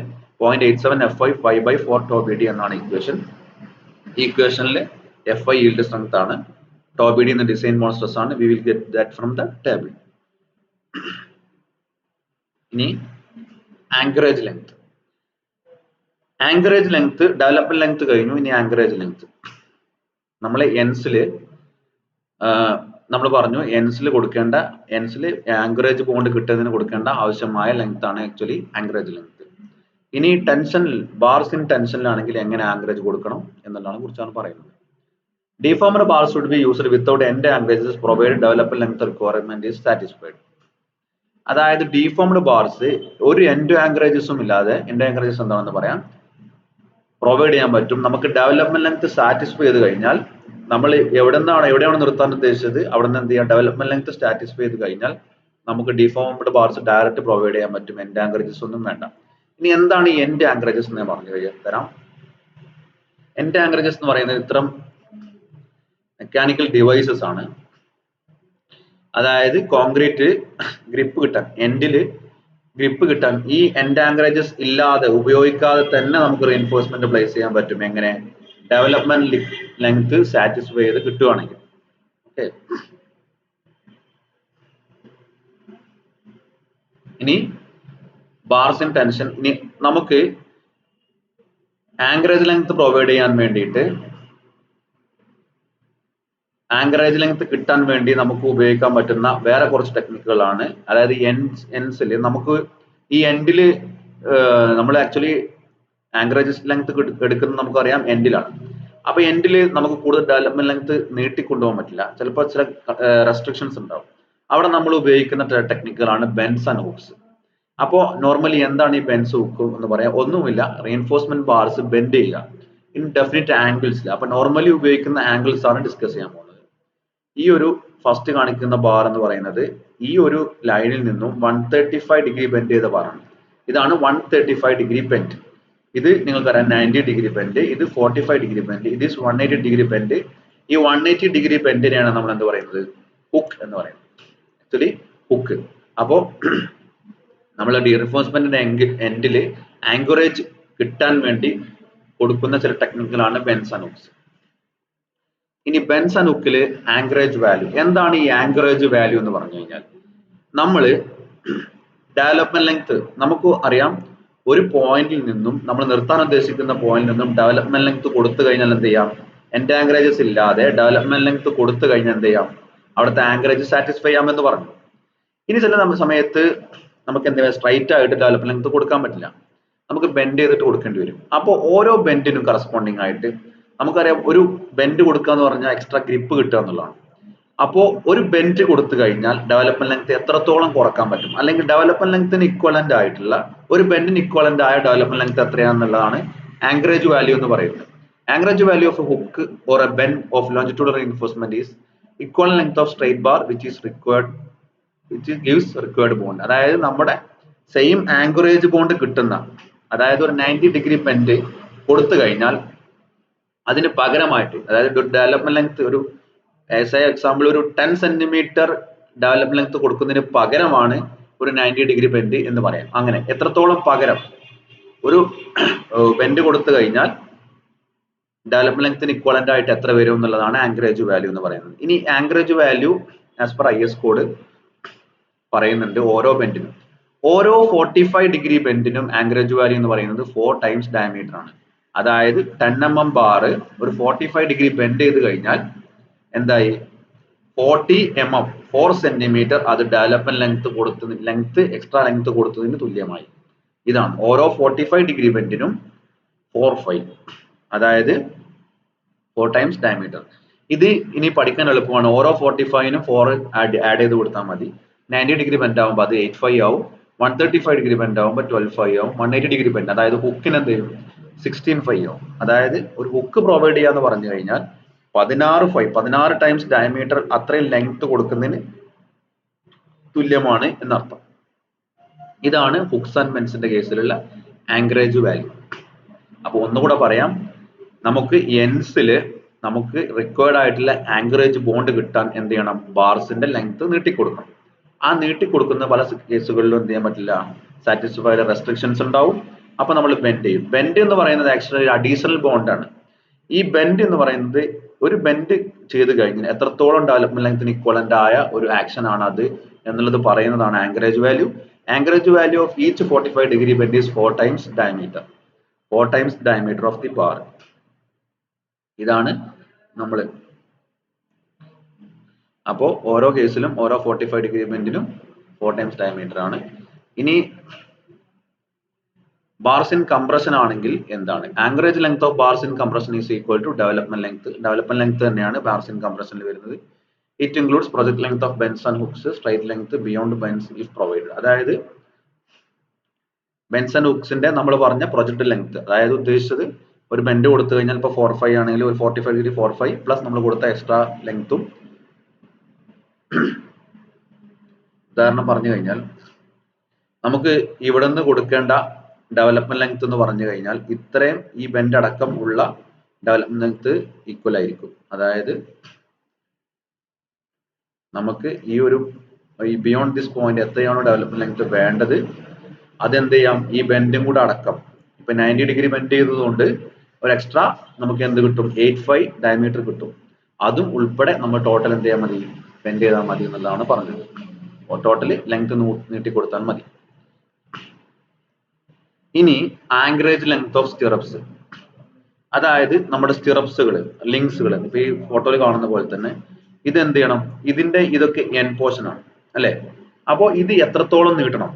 0.87 FI 5/4 tau BD എന്നാണ് ഇക്വേഷൻ. ഈ ഇക്വേഷനിൽ FI yield strength ആണ്, tau BD എന്ന ഡിസൈൻ മോൾ സ്ട്രെസ് ആണ്. We will get that from the table. ഇനി anchorage length. Anchorage length development length കഴിഞ്ഞു. ഇനി ആങ്കറേജ് ലെങ്ത് നമ്മളെ എൻസില് നമ്മൾ പറഞ്ഞു എൻസിൽ കൊടുക്കേണ്ട എൻസിൽ ആങ്കറേജ് ബോണ്ട് കിട്ടുന്നതിന് കൊടുക്കേണ്ട ആവശ്യമായ ലെങ്ത് ആണ് ആക്ച്വലി ആങ്കറേജ് ലെങ്ത്. ഇനി ടെൻഷനിൽ ബാർസ് ഇൻ ടെൻഷനിലാണെങ്കിൽ എങ്ങനെ ആങ്കറേജ് കൊടുക്കണം എന്നുള്ളതാണ് കുറിച്ചാണ് പറയുന്നത്. Deformed bars should be used without end anchorages provide development length requirement is satisfied. അതായത് ഡിഫോംഡ് ബാർസ് ഒരു എൻഡ് ആങ്കറേജസും ഇല്ലാതെ, എൻഡ് ആങ്കറേജസ് എന്താണെന്ന് പറയാം, പ്രൊവൈഡ് ചെയ്യാൻ പറ്റും. നമുക്ക് ഡെവലപ്മെന്റ് ലെങ്ത് സാറ്റിസ്ഫൈ ചെയ്ത് കഴിഞ്ഞാൽ നമ്മൾ എവിടെയാണ് നിർത്താൻ ഉദ്ദേശിച്ചത് അവിടെ നിന്ന് എന്ത് ചെയ്യാം, ഡെവലപ്മെന്റ് ലെങ്ത് സാറ്റിസ്ഫൈ ചെയ്ത് കഴിഞ്ഞാൽ നമുക്ക് ഡിഫോംഡ് ബാർസ് ഡയറക്റ്റ് പ്രൊവൈഡ് ചെയ്യാൻ പറ്റും. എൻഡ് ആങ്കറേജസ് ഒന്നും വേണ്ട. ഇനി എന്താണ് ഈ എൻഡ് ആങ്കറേജസ് എന്ന് പറഞ്ഞു തരാം. എൻഡ് ആങ്കറേജസ് എന്ന് പറയുന്നത് ഇത്തരം മെക്കാനിക്കൽ ഡിവൈസസ് ആണ്. അതായത് കോൺക്രീറ്റ് ഗ്രിപ്പ് കിട്ടാൻ, എൻഡില് ഗ്രിപ്പ് കിട്ടാൻ ഈ എൻഡ് ആങ്കറേജസ് ഇല്ലാതെ ഉപയോഗിക്കാതെ തന്നെ നമുക്ക് റീഇൻഫോഴ്സ്മെന്റ് പ്ലേസ് ചെയ്യാൻ പറ്റും. എങ്ങനെ? ഡെവലപ്മെന്റ് ലെങ്ത് സാറ്റിസ്ഫൈ ചെയ്ത് കിട്ടുവാണെങ്കിൽ. ഓക്കെ, ഇനി ബാർസ് ഇൻ ടെൻഷൻ. ഇനി നമുക്ക് ആങ്കറേജ് ലെങ്ത് പ്രൊവൈഡ് ചെയ്യാൻ വേണ്ടിയിട്ട്, ആങ്കറേജ് ലെങ്ത് കിട്ടാൻ വേണ്ടി നമുക്ക് ഉപയോഗിക്കാൻ പറ്റുന്ന വേറെ കുറച്ച് ടെക്നിക്കുകളാണ്. അതായത് എൻസിൽ നമുക്ക് ഈ എൻഡില് നമ്മൾ ആക്ച്വലി ആങ്കറേജ് ലെങ്ത് എടുക്കുന്നത് നമുക്കറിയാം എൻഡിലാണ്. അപ്പൊ എൻഡിൽ നമുക്ക് കൂടുതൽ ഡെവലപ്മെന്റ് ലെങ്ത് നീട്ടിക്കൊണ്ടുപോകാൻ പറ്റില്ല, ചിലപ്പോൾ ചില റെസ്ട്രിക്ഷൻസ് ഉണ്ടാവും. അവിടെ നമ്മൾ ഉപയോഗിക്കുന്ന ടെക്നിക്കുകളാണ് ബെൻസ് ആൻഡ് ഹുക്സ്. അപ്പോൾ നോർമലി എന്താണ് ഈ ബെൻസ് ഹുക്ക് എന്ന് പറയാം? ഒന്നുമില്ല, റീഇൻഫോഴ്സ്മെന്റ് ബാർസ് ബെൻഡ് ചെയ്യുക ഇൻ ഡെഫിനിറ്റ് ആംഗിൾസിൽ. അപ്പൊ നോർമലി ഉപയോഗിക്കുന്ന ആംഗിൾസ് ആണ് ഡിസ്കസ് ചെയ്യാൻ പോകുന്നത്. ഈ ഒരു ഫസ്റ്റ് കാണിക്കുന്ന ബാർ എന്ന് പറയുന്നത് ഈ ഒരു ലൈനിൽ നിന്നും 135 ഡിഗ്രി ബെൻഡ് ചെയ്ത ബാറാണ്. ഇതാണ് 135 ഡിഗ്രി ബെൻഡ്. ഇത് നിങ്ങൾക്കറിയാം 90 ഡിഗ്രി ബെൻഡ്, ഇത് 45 ഡിഗ്രി ബെൻഡ്, ഇത് 180 ഡിഗ്രി ബെൻഡ്. ഈ 180 ഡിഗ്രി ബെൻഡിനെയാണ് നമ്മൾ എന്ത് പറയുന്നത്? ഹുക്ക് എന്ന് പറയുന്നത്. Actually hook. അപ്പോ നമ്മൾ റീഇൻഫോഴ്സ്മെന്റിന്റെ എൻഡില് ആങ്കറേജ് കിട്ടാൻ വേണ്ടി കൊടുക്കുന്ന ചില ടെക്നിക്കുകളാണ് ബെൻസ് ആൻഡ് ഹുക്സ്. ഇനി ബെൻസ് ആൻഡ് ഹുക്കില് ആങ്കറേജ് വാല്യൂ. എന്താണ് ഈ ആങ്കറേജ് വാല്യൂ എന്ന് പറഞ്ഞു കഴിഞ്ഞാൽ, നമ്മൾ ഡെവലപ്മെന്റ് ലെങ്ത് നമുക്ക് അറിയാം, ഒരു പോയിന്റിൽ നിന്നും നമ്മൾ നിർത്താൻ ഉദ്ദേശിക്കുന്ന പോയിന്റിൽ നിന്നും ഡെവലപ്മെന്റ് ലെങ്ത് കൊടുത്തു കഴിഞ്ഞാൽ എന്ത് ചെയ്യാം? എൻഡ് ആങ്കറേജസ് ഇല്ലാതെ ഡെവലപ്മെന്റ് ലെങ്ത് കൊടുത്തു കഴിഞ്ഞാൽ എന്ത് ചെയ്യാം? അവിടുത്തെ ആങ്കറേജ് സാറ്റിസ്ഫൈ ചെയ്യാമെന്ന് പറഞ്ഞു. ഇനി ചില സമയത്ത് നമുക്ക് എന്താ സ്ട്രൈറ്റ് ആയിട്ട് ഡെവലപ്മെന്റ് ലെങ്ത് കൊടുക്കാൻ പറ്റില്ല, നമുക്ക് ബെൻഡ് ചെയ്തിട്ട് കൊടുക്കേണ്ടി വരും. അപ്പോൾ ഓരോ ബെൻഡിനും കറസ്പോണ്ടിങ് ആയിട്ട് നമുക്കറിയാം, ഒരു ബെൻഡ് കൊടുക്കുക എന്ന് പറഞ്ഞാൽ എക്സ്ട്രാ ഗ്രിപ്പ് കിട്ടുക എന്നുള്ളതാണ്. അപ്പോൾ ഒരു ബെൻഡ് കൊടുത്തു കഴിഞ്ഞാൽ ഡെവലപ്മെന്റ് ലെങ്ത് എത്രത്തോളം കുറക്കാൻ പറ്റും, അല്ലെങ്കിൽ ഡെവലപ്മെന്റ് ലെങ്ത്തിന് ഇക്വലന്റ് ആയിട്ടുള്ള ഒരു ബെൻഡിന് ഇക്വലന്റ് ആയ ഡെവലപ്മെന്റ് ലെങ്ത് എത്രയാണെന്നുള്ളതാണ് ആങ്കറേജ് വാല്യൂ എന്ന് പറയുന്നത്. Anchorage value of A hook or A bend of longitudinal reinforcement is equivalent length of straight bar which is required, which gives required bond. അതായത് നമ്മുടെ സെയിം ആങ്കറേജ് ബോണ്ട് കിട്ടുന്ന, അതായത് ഒരു 90 ഡിഗ്രി ബെൻഡ് കൊടുത്തു കഴിഞ്ഞാൽ അതിന് പകരമായിട്ട്, അതായത് ഡെവലപ്മെന്റ് ലെങ്ത് ഒരു എക്സാമ്പിൾ ഒരു 10 സെന്റിമീറ്റർ ഡെവലപ്മെന്റ് ലെങ്ത് കൊടുക്കുന്നതിന് പകരമാണ് ഒരു 90 ഡിഗ്രി ബെൻഡ് എന്ന് പറയാം. അങ്ങനെ എത്രത്തോളം പകരം ഒരു ബെൻഡ് കൊടുത്തു കഴിഞ്ഞാൽ ഡെവലപ്മെന്റ് ലെങ്ത്തിന് ഇക്വലന്റ് ആയിട്ട് എത്ര വരും എന്നുള്ളതാണ് ആങ്കറേജ് വാല്യൂ എന്ന് പറയുന്നത്. ഇനി anchorage value as per IS code പറയുന്നുണ്ട് ഓരോ ബെൻഡിനും. ഓരോ 45 ഡിഗ്രി ബെൻഡിനും ആങ്കറേജ് വാല്യൂ എന്ന് പറയുന്നത് 4 ടൈംസ് ഡയമീറ്റർ ആണ്. അതായത് 10 mm ബാർ ഒരു 45 ഡിഗ്രി ബെൻഡ് ചെയ്ത് കഴിഞ്ഞാൽ എന്തായി? 40 mm 4 സെന്റിമീറ്റർ അത് ഡെവലപ്മെന്റ് ലെങ്ത് എക്സ്ട്രാ ലെങ്ത് കൊടുത്തതിന് തുല്യമായി. ഇതാണ് ഓരോ 45 ഡിഗ്രി ബെൻഡിനും 4/5, അതായത് 4 ടൈംസ് ഡയമീറ്റർ. ഇത് ഇനി പഠിക്കാൻ എളുപ്പമാണ്. ഓരോ 45നും 4 ആഡ് ചെയ്ത് കൊടുത്താൽ മതി. 90 ഡിഗ്രി ബെൻഡ് ആവുമ്പോൾ അത് 8/5 ആവും, 135 ഡിഗ്രി ബെൻഡ് ആവുമ്പോൾ 12/5 ആവും, 180 ഡിഗ്രി ബെൻഡ് അതായത് ഹുക്കിന് എന്ത് ചെയ്യും? 16 അതായത് ഒരു ഹുക്ക് പ്രൊവൈഡ് ചെയ്യാന്ന് പറഞ്ഞു കഴിഞ്ഞാൽ 16 ടൈംസ് ഡയമീറ്റർ അത്രയും ലെങ്ത് കൊടുക്കുന്നതിന് തുല്യമാണ് എന്നർത്ഥം. ഇതാണ് ഹുക്സ് ആൻഡ് ബെൻസിന്റെ കേസിലുള്ള ആങ്കറേജ് വാല്യൂ. അപ്പൊ ഒന്നുകൂടെ പറയാം, നമുക്ക് എൻസില് നമുക്ക് റിക്വയർഡ് ആയിട്ടുള്ള ആങ്കറേജ് ബോണ്ട് കിട്ടാൻ എന്ത് ചെയ്യണം, ബാർസിന്റെ ലെങ്ത് നീട്ടിക്കൊടുക്കണം. ആ നീട്ടിക്കൊടുക്കുന്ന പല കേസുകളിലും എന്ത് ചെയ്യാൻ പറ്റില്ല, സാറ്റിസ്ഫൈഡ് റെസ്ട്രിക്ഷൻസ് ഉണ്ടാവും. അപ്പൊ നമ്മൾ ബെൻഡ് ചെയ്യും. ബെൻഡ് എന്ന് പറയുന്നത് ആക്ച്വലി ഒരു അഡീഷണൽ ബോണ്ടാണ്. ഈ ബെൻഡ് എന്ന് പറയുന്നത് ഒരു ബെൻഡ് ചെയ്ത് കഴിഞ്ഞാൽ എത്രത്തോളം ഡെവലപ്മെന്റ് ലെങ്ത്തിന് ഇക്വലന്റ് ആയ ഒരു ആക്ഷൻ ആണ് അത് എന്നുള്ളത് പറയുന്നതാണ് anchorage value. Anchorage value of each 45 degree bend is 4 times diameter. 4 times diameter of the bar. ഇതാണ് നമ്മൾ. അപ്പോ ഓരോ കേസിലും ഓരോ 45 degree ബെൻഡിനും 4 times diameter ആണ്. ഇനി ബാർസ് ഇൻ കംപ്രഷൻ ആണെങ്കിൽ എന്താണ്, anchorage length of bars in compression is equal to development length. Development length തന്നെയാണ് ബാർസ് ഇൻ കംപ്രഷനിൽ വരുന്നത്. It includes project length of bends and hooks, straight length beyond bends if provided. അതായത് ബെൻസ് ആൻഡ് ഹുക്സിന്റെ നമ്മൾ പറഞ്ഞ പ്രൊജക്ട് ലെങ്ത്, അതായത് ഉദ്ദേശിച്ചത് ഒരു ബെൻഡ് കൊടുത്തു കഴിഞ്ഞാൽ ഇപ്പോൾ 4-5 ആണെങ്കിൽ ഒരു 45 degree 4-5 പ്ലസ് നമ്മൾ കൊടുത്ത എക്സ്ട്രാ ലെങ്ത്തും. ഉദാഹരണം പറഞ്ഞു കഴിഞ്ഞാൽ നമുക്ക് ഇവിടെ നിന്ന് കൊടുക്കേണ്ട ഡെവലപ്മെന്റ് ലെങ്ത് എന്ന് പറഞ്ഞു കഴിഞ്ഞാൽ ഇത്രയും ഈ ബെൻഡ് അടക്കം ഉള്ള ഡെവലപ്മെന്റ് ലെങ്ത് ഈക്വൽ ആയിരിക്കും. അതായത് നമുക്ക് ഈ ബിയോണ്ട് ദിസ് പോയിന്റ് എത്രയാണോ ഡെവലപ്മെന്റ് ലെങ്ത് വേണ്ടത് അതെന്ത് ചെയ്യാം, ഈ ബെൻഡും കൂടെ അടക്കം. ഇപ്പൊ 90 degree ബെൻഡ് ചെയ്തതുകൊണ്ട് ഒരു എക്സ്ട്രാ നമുക്ക് എന്ത് കിട്ടും, 8-5 ഡയമീറ്റർ കിട്ടും. അതും ഉൾപ്പെടെ നമ്മൾ ടോട്ടൽ എന്ത് ചെയ്യാൻ മതി, ബെൻഡ് ചെയ്താൽ മതി എന്നുള്ളതാണ് പറഞ്ഞത്. ടോട്ടല് ലെങ്ത് നീട്ടി കൊടുത്താൽ മതി. ഇനി ആങ്കറേജ് ലെങ്ത് ഓഫ് സ്റ്റിറപ്സ്, അതായത് നമ്മുടെ സ്റ്റിറപ്സുകൾ, ലിങ്ക്സുകൾ ഇപ്പൊ ഈ ഫോട്ടോയിൽ കാണുന്ന പോലെ തന്നെ ഇത് എന്ത് ചെയ്യണം, ഇതൊക്കെ എൻ പോർഷൻ ആണ് അല്ലെ. അപ്പോ ഇത് എത്രത്തോളം നീട്ടണം,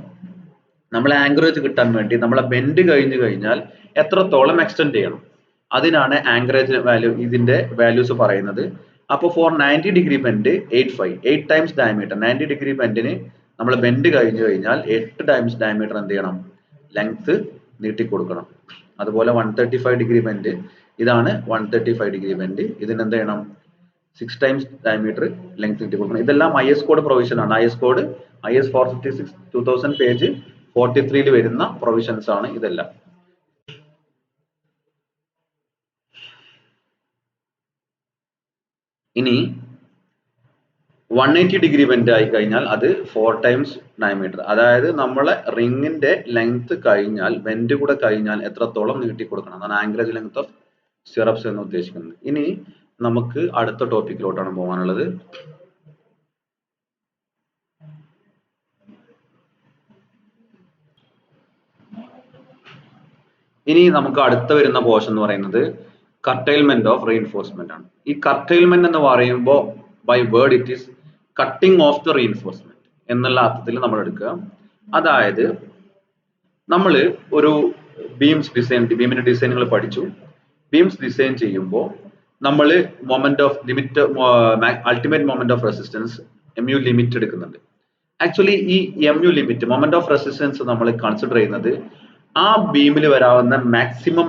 നമ്മൾ ആങ്കറേജ് കിട്ടാൻ വേണ്ടി നമ്മളെ ബെൻഡ് കഴിഞ്ഞു കഴിഞ്ഞാൽ എത്രത്തോളം എക്സ്റ്റെൻഡ് ചെയ്യണം, അതിനാണ് ആങ്കറേജ് വാല്യൂ, ഇതിന്റെ വാല്യൂസ് പറയുന്നത്. അപ്പോൾ for 90 degree bend 8 times diameter. 90 degree ബെൻഡിന് നമ്മൾ ബെൻഡ് കഴിഞ്ഞു കഴിഞ്ഞാൽ 8 ടൈംസ് ഡയമീറ്റർ എന്ത് ചെയ്യണം, ലെങ്ത് നീട്ടിക്കൊടുക്കണം. അതുപോലെ 135 degree ബെൻഡ്, ഇതാണ് 135 degree ബെൻഡ്, ഇതിന് എന്ത് ചെയ്യണം, 6 ടൈംസ് ഡയമീറ്റർ ലെങ്ത് നീട്ടിക്കൊടുക്കണം. ഇതെല്ലാം IS കോഡ് പ്രൊവിഷൻ ആണ്. IS കോഡ് IS 456 2000 പേജ് 43 വരുന്ന പ്രൊവിഷൻസ് ആണ് ഇതെല്ലാം. ഇനി 180 degree ബെൻഡ് ആയി കഴിഞ്ഞാൽ അത് 4 ടൈംസ് ഡയമീറ്റർ. അതായത് നമ്മളെ റിങ്ങിന്റെ ലെങ്ത് കഴിഞ്ഞാൽ ബെൻഡ് കൂടെ കഴിഞ്ഞാൽ എത്രത്തോളം നീട്ടി കൊടുക്കണം എന്നാണ് ആങ്കറേജ് ലെങ്ത് ഓഫ് സ്റ്റിറപ്സ് എന്ന് ഉദ്ദേശിക്കുന്നത്. ഇനി നമുക്ക് അടുത്ത ടോപ്പിക്കിലോട്ടാണ് പോകാനുള്ളത്. ഇനി നമുക്ക് അടുത്ത വരുന്ന പോർഷൻ എന്ന് പറയുന്നത് കർട്ടൈൽമെന്റ് ഓഫ് റീഇൻഫോഴ്സ്മെന്റ് ആണ്. ഈ കർട്ടൈൽമെന്റ് എന്ന് പറയുമ്പോൾ by word it is cutting of the reinforcement എന്നുള്ള അർത്ഥത്തിൽ നമ്മൾ എടുക്കുക. അതായത് നമ്മൾ ഒരു ബീമിന്റെ ഡിസൈനുകൾ പഠിച്ചു. ബീംസ് ഡിസൈൻ ചെയ്യുമ്പോൾ നമ്മൾ moment off limit, ultimate moment of resistance MU limit എടുക്കുന്നുണ്ട്. ആക്ച്വലി ഈ MU limit, moment of resistance നമ്മൾ കൺസിഡർ ചെയ്യുന്നത് ആ ബീമിൽ വരാവുന്ന മാക്സിമം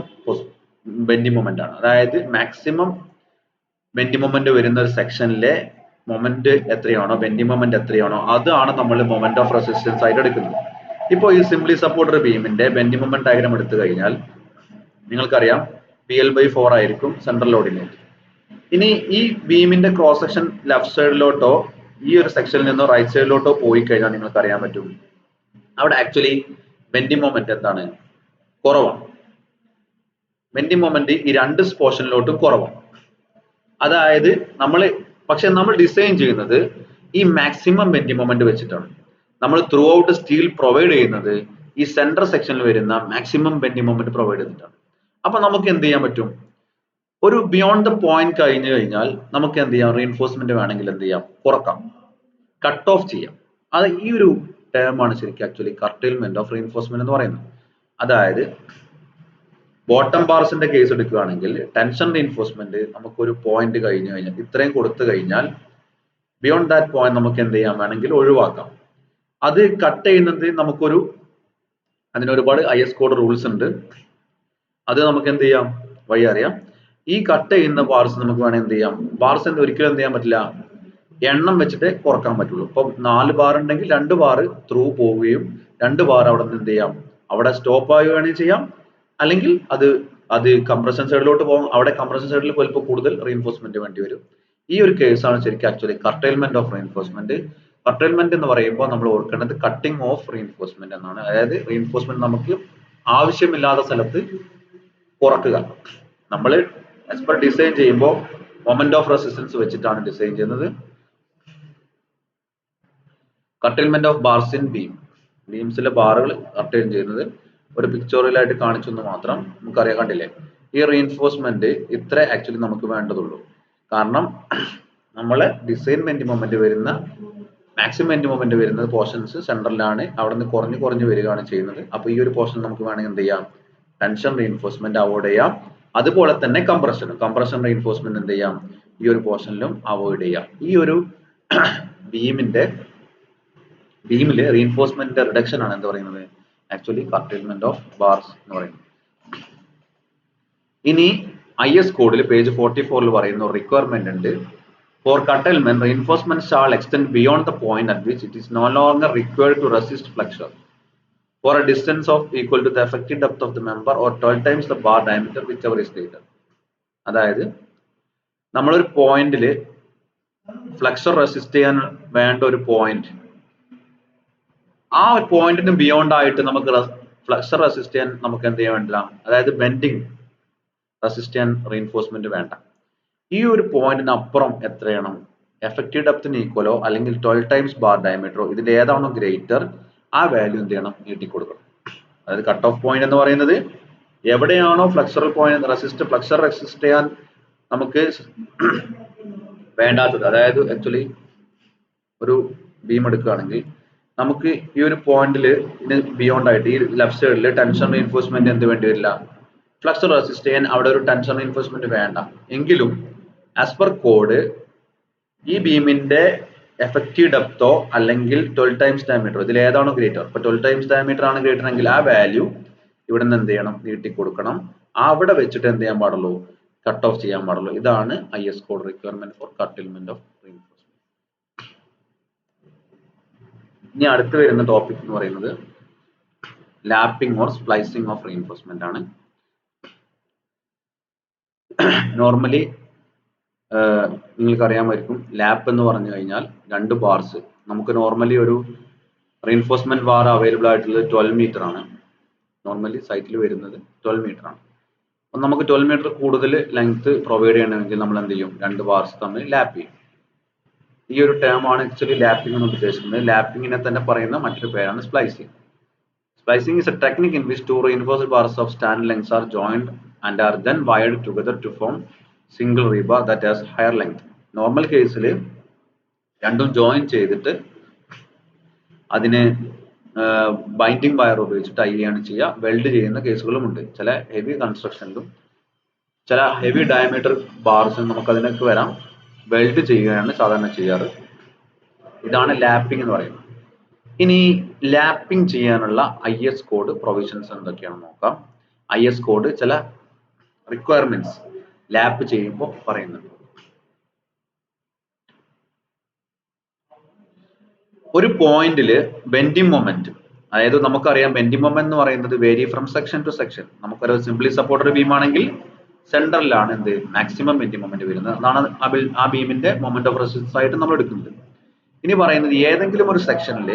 ബെൻഡിങ് മൊമെന്റ് ആണ്. അതായത് മാക്സിമം ബെൻഡിങ് മൊമെന്റ് വരുന്ന ഒരു സെക്ഷനിലെ മൊമെന്റ് എത്രയാണോ, ബെൻഡിങ് മൊമെന്റ് എത്രയാണോ, അതാണ് നമ്മൾ മൊമെന്റ് ഓഫ് റെസിസ്റ്റൻസ് ആയിട്ട് എടുക്കുന്നത്. ഇപ്പോൾ ഈ സിംപ്ലി സപ്പോർട്ടഡ് ബീമിന്റെ ബെൻഡിങ് മൊമെന്റ് ഡയഗ്രാം എടുത്തു കഴിഞ്ഞാൽ നിങ്ങൾക്കറിയാം PL/4 ആയിരിക്കും സെൻട്രൽ ലോഡിലേക്ക്. ഇനി ഈ ബീമിന്റെ ക്രോസ് സെക്ഷൻ ലെഫ്റ്റ് സൈഡിലോട്ടോ ഈ ഒരു സെക്ഷനിൽ നിന്നോ റൈറ്റ് സൈഡിലോട്ടോ പോയി കഴിഞ്ഞാൽ നിങ്ങൾക്ക് അറിയാൻ പറ്റും അവിടെ ആക്ച്വലി ബെൻഡിങ് മൊമെന്റ് എന്താണ്, കുറവാണ്. ബെൻഡിങ് മൊമെന്റ് ഈ രണ്ട് പോർഷനിലോട്ടും കുറവാണ്. അതായത് നമ്മൾ ഡിസൈൻ ചെയ്യുന്നത് ഈ മാക്സിമം ബെൻഡിങ് മൊമെന്റ് വെച്ചിട്ടാണ്. നമ്മൾ ത്രൂ ഔട്ട് സ്റ്റീൽ പ്രൊവൈഡ് ചെയ്യുന്നത് ഈ സെന്റർ സെക്ഷനിൽ വരുന്ന മാക്സിമം ബെൻഡിങ് മൊമെന്റ് പ്രൊവൈഡ് ചെയ്തിട്ടാണ്. അപ്പൊ നമുക്ക് എന്ത് ചെയ്യാൻ പറ്റും, ഒരു ബിയോണ്ട് ദ പോയിന്റ് കഴിഞ്ഞു കഴിഞ്ഞാൽ നമുക്ക് എന്ത് ചെയ്യാം, റീഇൻഫോഴ്സ്മെന്റ് വേണമെങ്കിൽ എന്ത് ചെയ്യാം, കുറക്കാം, കട്ട് ഓഫ് ചെയ്യാം. അത് ഈ ഒരു ടേം ആണ് ശരിക്കും ആക്ച്വലി കർട്ടൈൽമെന്റ് ഓഫ് റീഇൻഫോഴ്സ്മെന്റ് എന്ന് പറയുന്നത്. അതായത് ബോട്ടം ബാർസിന്റെ കേസ് എടുക്കുകയാണെങ്കിൽ ടെൻഷൻ റീഇൻഫോഴ്സ്മെന്റ് നമുക്കൊരു പോയിന്റ് കഴിഞ്ഞു കഴിഞ്ഞാൽ ഇത്രയും കൊടുത്തു കഴിഞ്ഞാൽ ബിയോണ്ട് ദാറ്റ് പോയിന്റ് നമുക്ക് എന്ത് ചെയ്യാം, വേണമെങ്കിൽ ഒഴിവാക്കാം. അത് കട്ട് ചെയ്യുന്നത് അതിന് ഒരുപാട് IS കോഡ് റൂൾസ് ഉണ്ട്. അത് നമുക്ക് എന്ത് ചെയ്യാം, വഴി അറിയാം. ഈ കട്ട് ചെയ്യുന്ന ബാർസ് നമുക്ക് വേണമെങ്കിൽ എന്ത് ചെയ്യാം, ബാർസ് ഒരിക്കലും എന്ത് ചെയ്യാൻ പറ്റില്ല, എണ്ണം വെച്ചിട്ട് കുറക്കാൻ പറ്റുള്ളൂ. ഇപ്പം 4 ബാർ ഉണ്ടെങ്കിൽ 2 ബാർ ത്രൂ പോവുകയും 2 ബാർ അവിടെ നിന്ന് എന്ത് ചെയ്യാം, അവിടെ സ്റ്റോപ്പ് ആവുകയാണെങ്കിൽ ചെയ്യാം. അല്ലെങ്കിൽ അത് കംപ്രഷൻ സൈഡിലോട്ട് പോകും. അവിടെ കംപ്രഷൻ സൈഡിൽ ചിലപ്പോൾ കൂടുതൽ റീഇൻഫോഴ്സ്മെന്റ് വേണ്ടി വരും. ഈ ഒരു കേസാണ് ശരിക്കും ആക്ച്വലി കർട്ടൈൽമെന്റ് ഓഫ് റീഇൻഫോഴ്സ്മെന്റ്. കർട്ടൈൽമെന്റ് എന്ന് പറയുമ്പോൾ നമ്മൾ ഓർക്കേണ്ടത് കട്ടിംഗ് ഓഫ് റീഇൻഫോഴ്സ്മെന്റ് എന്നാണ്. അതായത് റീഇൻഫോഴ്സ്മെന്റ് നമുക്ക് ആവശ്യമില്ലാത്ത സ്ഥലത്ത് കുറക്കുക. നമ്മൾ ആസ് പെർ ഡിസൈൻ ചെയ്യുമ്പോൾ മൊമെന്റ് ഓഫ് റെസിസ്റ്റൻസ് വെച്ചിട്ടാണ് ഡിസൈൻ ചെയ്യുന്നത്. കർട്ടൈൽമെന്റ് ഓഫ് ബാർസ് ഇൻ ബീം, ബീംസിലെ ബാറുകൾ കർട്ടൈൽ ചെയ്യുന്നത് ഒരു പിക്ചോറിയലായിട്ട് കാണിച്ചു എന്ന് മാത്രം. നമുക്കറിയാൻ കണ്ടില്ലേ, ഈ റീഇൻഫോഴ്സ്മെന്റ് ഇത്ര ആക്ച്വലി നമുക്ക് വേണ്ടതുള്ളൂ. കാരണം നമ്മളെ ഡിസൈൻ ബെൻഡ് മൊമെന്റ് വരുന്ന മാക്സിമം ബെൻഡ് മൊമെന്റ് വരുന്നത് പോർഷൻസ് സെൻട്രലിലാണ്, അവിടെ നിന്ന് കുറഞ്ഞു കുറഞ്ഞു വരികയാണ് ചെയ്യുന്നത്. അപ്പൊ ഈ ഒരു പോർഷൻ നമുക്ക് വേണമെങ്കിൽ എന്ത് ചെയ്യാം, ടെൻഷൻ റീഇൻഫോഴ്സ്മെന്റ് അവോയ്ഡ് ചെയ്യാം. അതുപോലെ തന്നെ കംപ്രഷൻ റീഇൻഫോഴ്സ്മെന്റ് എന്ത് ചെയ്യാം, ഈ ഒരു പോർഷനിലും അവോയ്ഡ് ചെയ്യാം. ഈ ഒരു ബീമില് റീഇൻഫോഴ്സ്മെന്റ് റിഡക്ഷൻ ആണ് എന്ത് പറയുന്നത്, ആക്ച്വലി കർട്ടൈൽമെന്റ് ഓഫ് ബാർസ് എന്ന് പറയുന്നത്. ഇനി IS കോഡിൽ പേജ് 44 പറയുന്ന ഒരു റിക്വയർമെന്റ് ഉണ്ട്. For curtailment reinforcement shall extend beyond the point at which it is no longer required to resist flexure for a distance of equal to the effective depth of the member or 12 times the bar diameter whichever is greater. അതായത് നമ്മളൊരു പോയിന്റില് ഫ്ലെക്സർ റെസിസ്റ്റ് ചെയ്യാൻ വേണ്ട ഒരു പോയിന്റ്, ആ ഒരു പോയിന്റിന് ബിയോണ്ട് ആയിട്ട് നമുക്ക് ഫ്ലെക്സർ റെസിസ്റ്റ് ചെയ്യാൻ നമുക്ക് എന്ത് ചെയ്യാൻ വേണ്ടില്ല, അതായത് ബെൻഡിങ് റെസിസ്റ്റ് ചെയ്യാൻ റീഇൻഫോഴ്സ്മെന്റ് വേണ്ട. ഈ ഒരു പോയിന്റിന് അപ്പുറം എത്രയാണ്, എഫക്റ്റീവ് ഡെപ്തിന് ഈക്വലോ അല്ലെങ്കിൽ 12 ടൈംസ് ബാർ ഡയമീറ്ററോ, ഇതിന്റെ ഏതാണോ ഗ്രേറ്റർ ആ വാല്യൂ എന്ത് ചെയ്യണം, നീട്ടിക്കൊടുക്കണം. അതായത് കട്ട് ഓഫ് പോയിന്റ് എന്ന് പറയുന്നത് എവിടെയാണോ ഫ്ലെക്സർ റെസിസ്റ്റ് ചെയ്യാൻ നമുക്ക് വേണ്ടാത്തത്, അതായത് ആക്ച്വലി ഒരു ബീം എടുക്കുകയാണെങ്കിൽ നമുക്ക് ഈ ഒരു പോയിന്റിൽ ഇതിന് ബിയോണ്ട് ആയിട്ട് ഈ ലെഫ്റ്റ് സൈഡിൽ ടെൻഷൻ റീഇൻഫോഴ്സ്മെന്റ് എന്ത് വേണ്ടി വരില്ല, ഫ്ലെക്സർ റെസിസ്റ്റ് ചെയ്യാൻ അവിടെ ഒരു ടെൻഷൻ റീഇൻഫോഴ്സ്മെന്റ് വേണ്ട. എങ്കിലും ആസ് പെർ കോഡ് ഈ ബീമിന്റെ എഫക്റ്റീവ് ഡെപ്തോ അല്ലെങ്കിൽ 12 ടൈംസ് ഡയമീറ്റർ, ഇതിൽ ഏതാണോ ഗ്രേറ്റർ, ഇപ്പൊ 12 ടൈംസ് ഡയമീറ്റർ ആണ് ഗ്രേറ്റർ എങ്കിൽ ആ വാല്യൂ ഇവിടെ നിന്ന് എന്ത് ചെയ്യണം, നീട്ടി കൊടുക്കണം. അവിടെ വെച്ചിട്ട് എന്ത് ചെയ്യാൻ പാടുള്ളൂ, കട്ട് ഓഫ് ചെയ്യാൻ പാടുള്ളൂ. ഇതാണ് IS code requirement for curtailment of reinforcement. ഇനി അടുത്ത് വരുന്ന ടോപ്പിക് എന്ന് പറയുന്നത് lapping or splicing of reinforcement ആണ്. നോർമലി നിങ്ങൾക്ക് അറിയാമായിരിക്കും, ലാപ്പ് എന്ന് പറഞ്ഞു കഴിഞ്ഞാൽ 2 ബാർസ്. നമുക്ക് നോർമലി ഒരു റീഇൻഫോഴ്സ്മെന്റ് ബാർ അവൈലബിൾ ആയിട്ടുള്ളത് 12 മീറ്റർ ആണ്. നോർമലി സൈറ്റിൽ വരുന്നത് 12 മീറ്റർ ആണ്. അപ്പം നമുക്ക് 12 മീറ്റർ കൂടുതൽ ലെങ്ത് പ്രൊവൈഡ് ചെയ്യണമെങ്കിൽ നമ്മൾ എന്ത് ചെയ്യും, 2 ബാർസ് തമ്മിൽ ലാപ്പ് ചെയ്യും. ഈ ഒരു ടേം ആണ് ആക്ച്വലി ലാപ്പിംഗ് എന്ന് ഉദ്ദേശിക്കുന്നത്. ലാപ്പിങ്ങിനെ തന്നെ പറയുന്ന മറ്റൊരു പേരാണ് splicing. Splicing is a technique in which two reinforced bars of standard lengths are joined and are then wired together to form single rebar that has higher length. Normal case ൽ രണ്ടും ജോയിൻ ചെയ്തിട്ട് അതിനെ ബൈൻഡിങ് വയർ ഉപയോഗിച്ച് ടൈ ചെയ്യാണ് ചെയ്യുക. വെൽഡ് ചെയ്യുന്ന കേസുകളുമുണ്ട്. ചില ഹെവി കൺസ്ട്രക്ഷനിലും ചില ഹെവി ഡയമീറ്റർ ബാർസും നമുക്ക് അതിനൊക്കെ വരാം, വെൽഡ് ചെയ്യുകയാണ് സാധാരണ ചെയ്യാറ്. ഇതാണ് ലാപ്പിംഗ് എന്ന് പറയുന്നത്. ഇനി ലാപ്പിംഗ് ചെയ്യാനുള്ള IS കോഡ് പ്രൊവിഷൻസ് എന്തൊക്കെയാണെന്ന് നോക്കാം. IS കോഡ് ചില റിക്വയർമെന്റ്സ് ലാപ്പ് ചെയ്യുമ്പോൾ പറയുന്നുണ്ട്. ഒരു പോയിന്റില് ബെൻഡിങ് മൊമെന്റ്, അതായത് നമുക്കറിയാം ബെൻഡിങ് മൊമെന്റ് എന്ന് പറയുന്നത് vary from section to section. നമുക്കൊരു സിംപ്ലി സപ്പോർട്ടഡ് ബീം ആണെങ്കിൽ സെന്ററിലാണ് എന്ത് മാക്സിമം ബെൻഡിങ് മൊമെന്റ് വരുന്നത്. അതാണ് ആ ബീമിന്റെ മൊമെന്റ് ഓഫ് റെസിസ്റ്റൻസ് ആയിട്ട് നമ്മൾ എടുക്കുന്നത്. ഇനി പറയുന്നത് ഏതെങ്കിലും ഒരു സെക്ഷനിൽ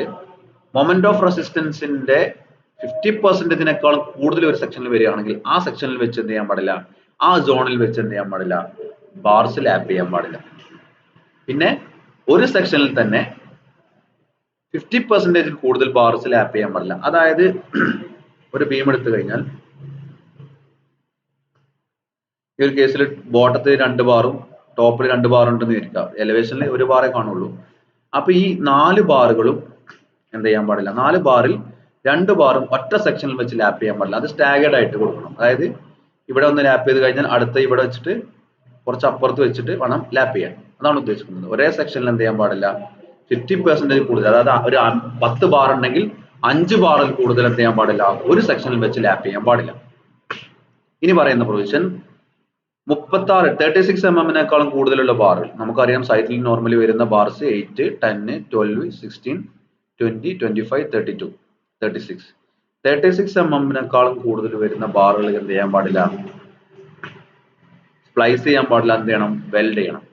മൊമെന്റ് ഓഫ് റെസിസ്റ്റൻസിന്റെ 50% കൂടുതൽ ഒരു സെക്ഷനിൽ വരികയാണെങ്കിൽ ആ സെക്ഷനിൽ വെച്ച് എന്ത് ചെയ്യാൻ പാടില്ല, ആ സോണിൽ വെച്ച് എന്ത് ചെയ്യാൻ പാടില്ല, ബാർസ് ലാപ്പ് ചെയ്യാൻ പാടില്ല. പിന്നെ ഒരു സെക്ഷനിൽ തന്നെ 50% കൂടുതൽ ബാർസ് ലാപ്പ് ചെയ്യാൻ പാടില്ല. അതായത് ഒരു ബീം എടുത്തു കഴിഞ്ഞാൽ ഈ ഒരു കേസിൽ ബോട്ടത്തിൽ 2 ബാറും ടോപ്പിൽ 2 ബാറും ഉണ്ടെന്ന് വിചാരിക്കുക. എലിവേഷനിൽ 1 ബാറേ കാണുള്ളൂ. അപ്പൊ ഈ 4 ബാറുകളും എന്ത് ചെയ്യാൻ പാടില്ല, 4 ബാറിൽ 2 ബാറും ഒറ്റ സെക്ഷനിൽ വെച്ച് ലാപ്പ് ചെയ്യാൻ പാടില്ല. അത് സ്റ്റാഗേർഡ് ആയിട്ട് കൊടുക്കണം. അതായത് ഇവിടെ ഒന്ന് ലാപ്പ് ചെയ്ത് കഴിഞ്ഞാൽ അടുത്ത ഇവിടെ വെച്ചിട്ട് കുറച്ച് അപ്പുറത്ത് വെച്ചിട്ട് വേണം ലാപ്പ് ചെയ്യാൻ. അതാണ് ഉദ്ദേശിക്കുന്നത്. ഒരേ സെക്ഷനിൽ എന്ത് ചെയ്യാൻ പാടില്ല, 50% കൂടുതൽ, അതായത് ഒരു 10 ബാർ ഉണ്ടെങ്കിൽ 5 ബാറിൽ കൂടുതൽ എന്ത് ചെയ്യാൻ പാടില്ല, ഒരു സെക്ഷനിൽ വെച്ച് ലാപ്പ് ചെയ്യാൻ പാടില്ല. ഇനി പറയുന്ന പ്രൊവിഷൻ 36 mm കൂടുതലുള്ള ബാറുകൾ, നമുക്കറിയാം സൈറ്റിൽ നോർമലി വരുന്ന ബാർസ് 8, 10, 12, 16, 20, 25, 32, 36. 36 mm കൂടുതൽ വരുന്ന ബാറുകൾ എന്ത് ചെയ്യാൻ പാടില്ല, സ്പ്ലൈസ് ചെയ്യാൻ പാടില്ല, എന്ത് ചെയ്യണം, വെൽഡ് ചെയ്യണം.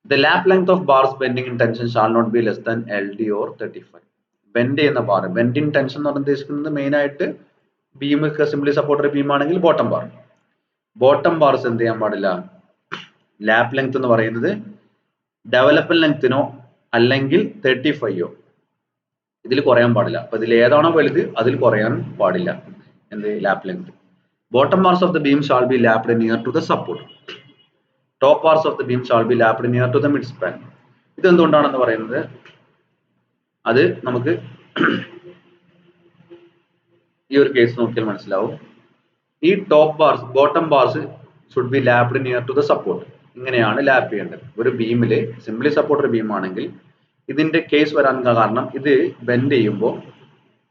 The lap length of bars bending in tension shall not be less than LD or 35. Bend ചെയ്യുന്ന ബാർ, ബെൻഡ് ഇൻ ടെൻഷൻ എന്ന് പറഞ്ഞാൽ ഉദ്ദേശിക്കുന്നത് മെയിൻ ആയിട്ട് ബീം സിംപ്ലി സപ്പോർട്ടഡ് ബീം ആണെങ്കിൽ ബോട്ടം ബാർ. ബോട്ടം ബാർസ് എന്ത് ചെയ്യാൻ പാടില്ല, ലാപ്പ് ലെങ്ത് എന്ന് പറയുന്നത് ഡെവലപ്മെന്റ് ലെങ്ത്തിനോ അല്ലെങ്കിൽ 35 ഇതിൽ കുറയാൻ പാടില്ല. അപ്പൊ ഇതിൽ ഏതാണോ വലുത് അതിൽ കുറയാൻ പാടില്ല എന്ത്, lap length. Bottom bars of the beam shall be lapped near to the support. Top bars of the beam shall be lapped near to the mid span. ഇത് എന്തുകൊണ്ടാണെന്ന് പറയുന്നത്, അത് നമുക്ക് ഈ ഒരു കേസ് നോക്കിയാൽ മനസ്സിലാവും. ഈ top bars, bottom bars should be lapped near to the support. ഇങ്ങനെയാണ് ലാപ്പ് ചെയ്യേണ്ടത്. ഒരു ബീമില് സിംപ്ലി സപ്പോർട്ടഡ് ബീം ആണെങ്കിൽ ഇതിന്റെ കേസ് വരാൻ കാരണം ഇത് ബെൻഡ് ചെയ്യുമ്പോൾ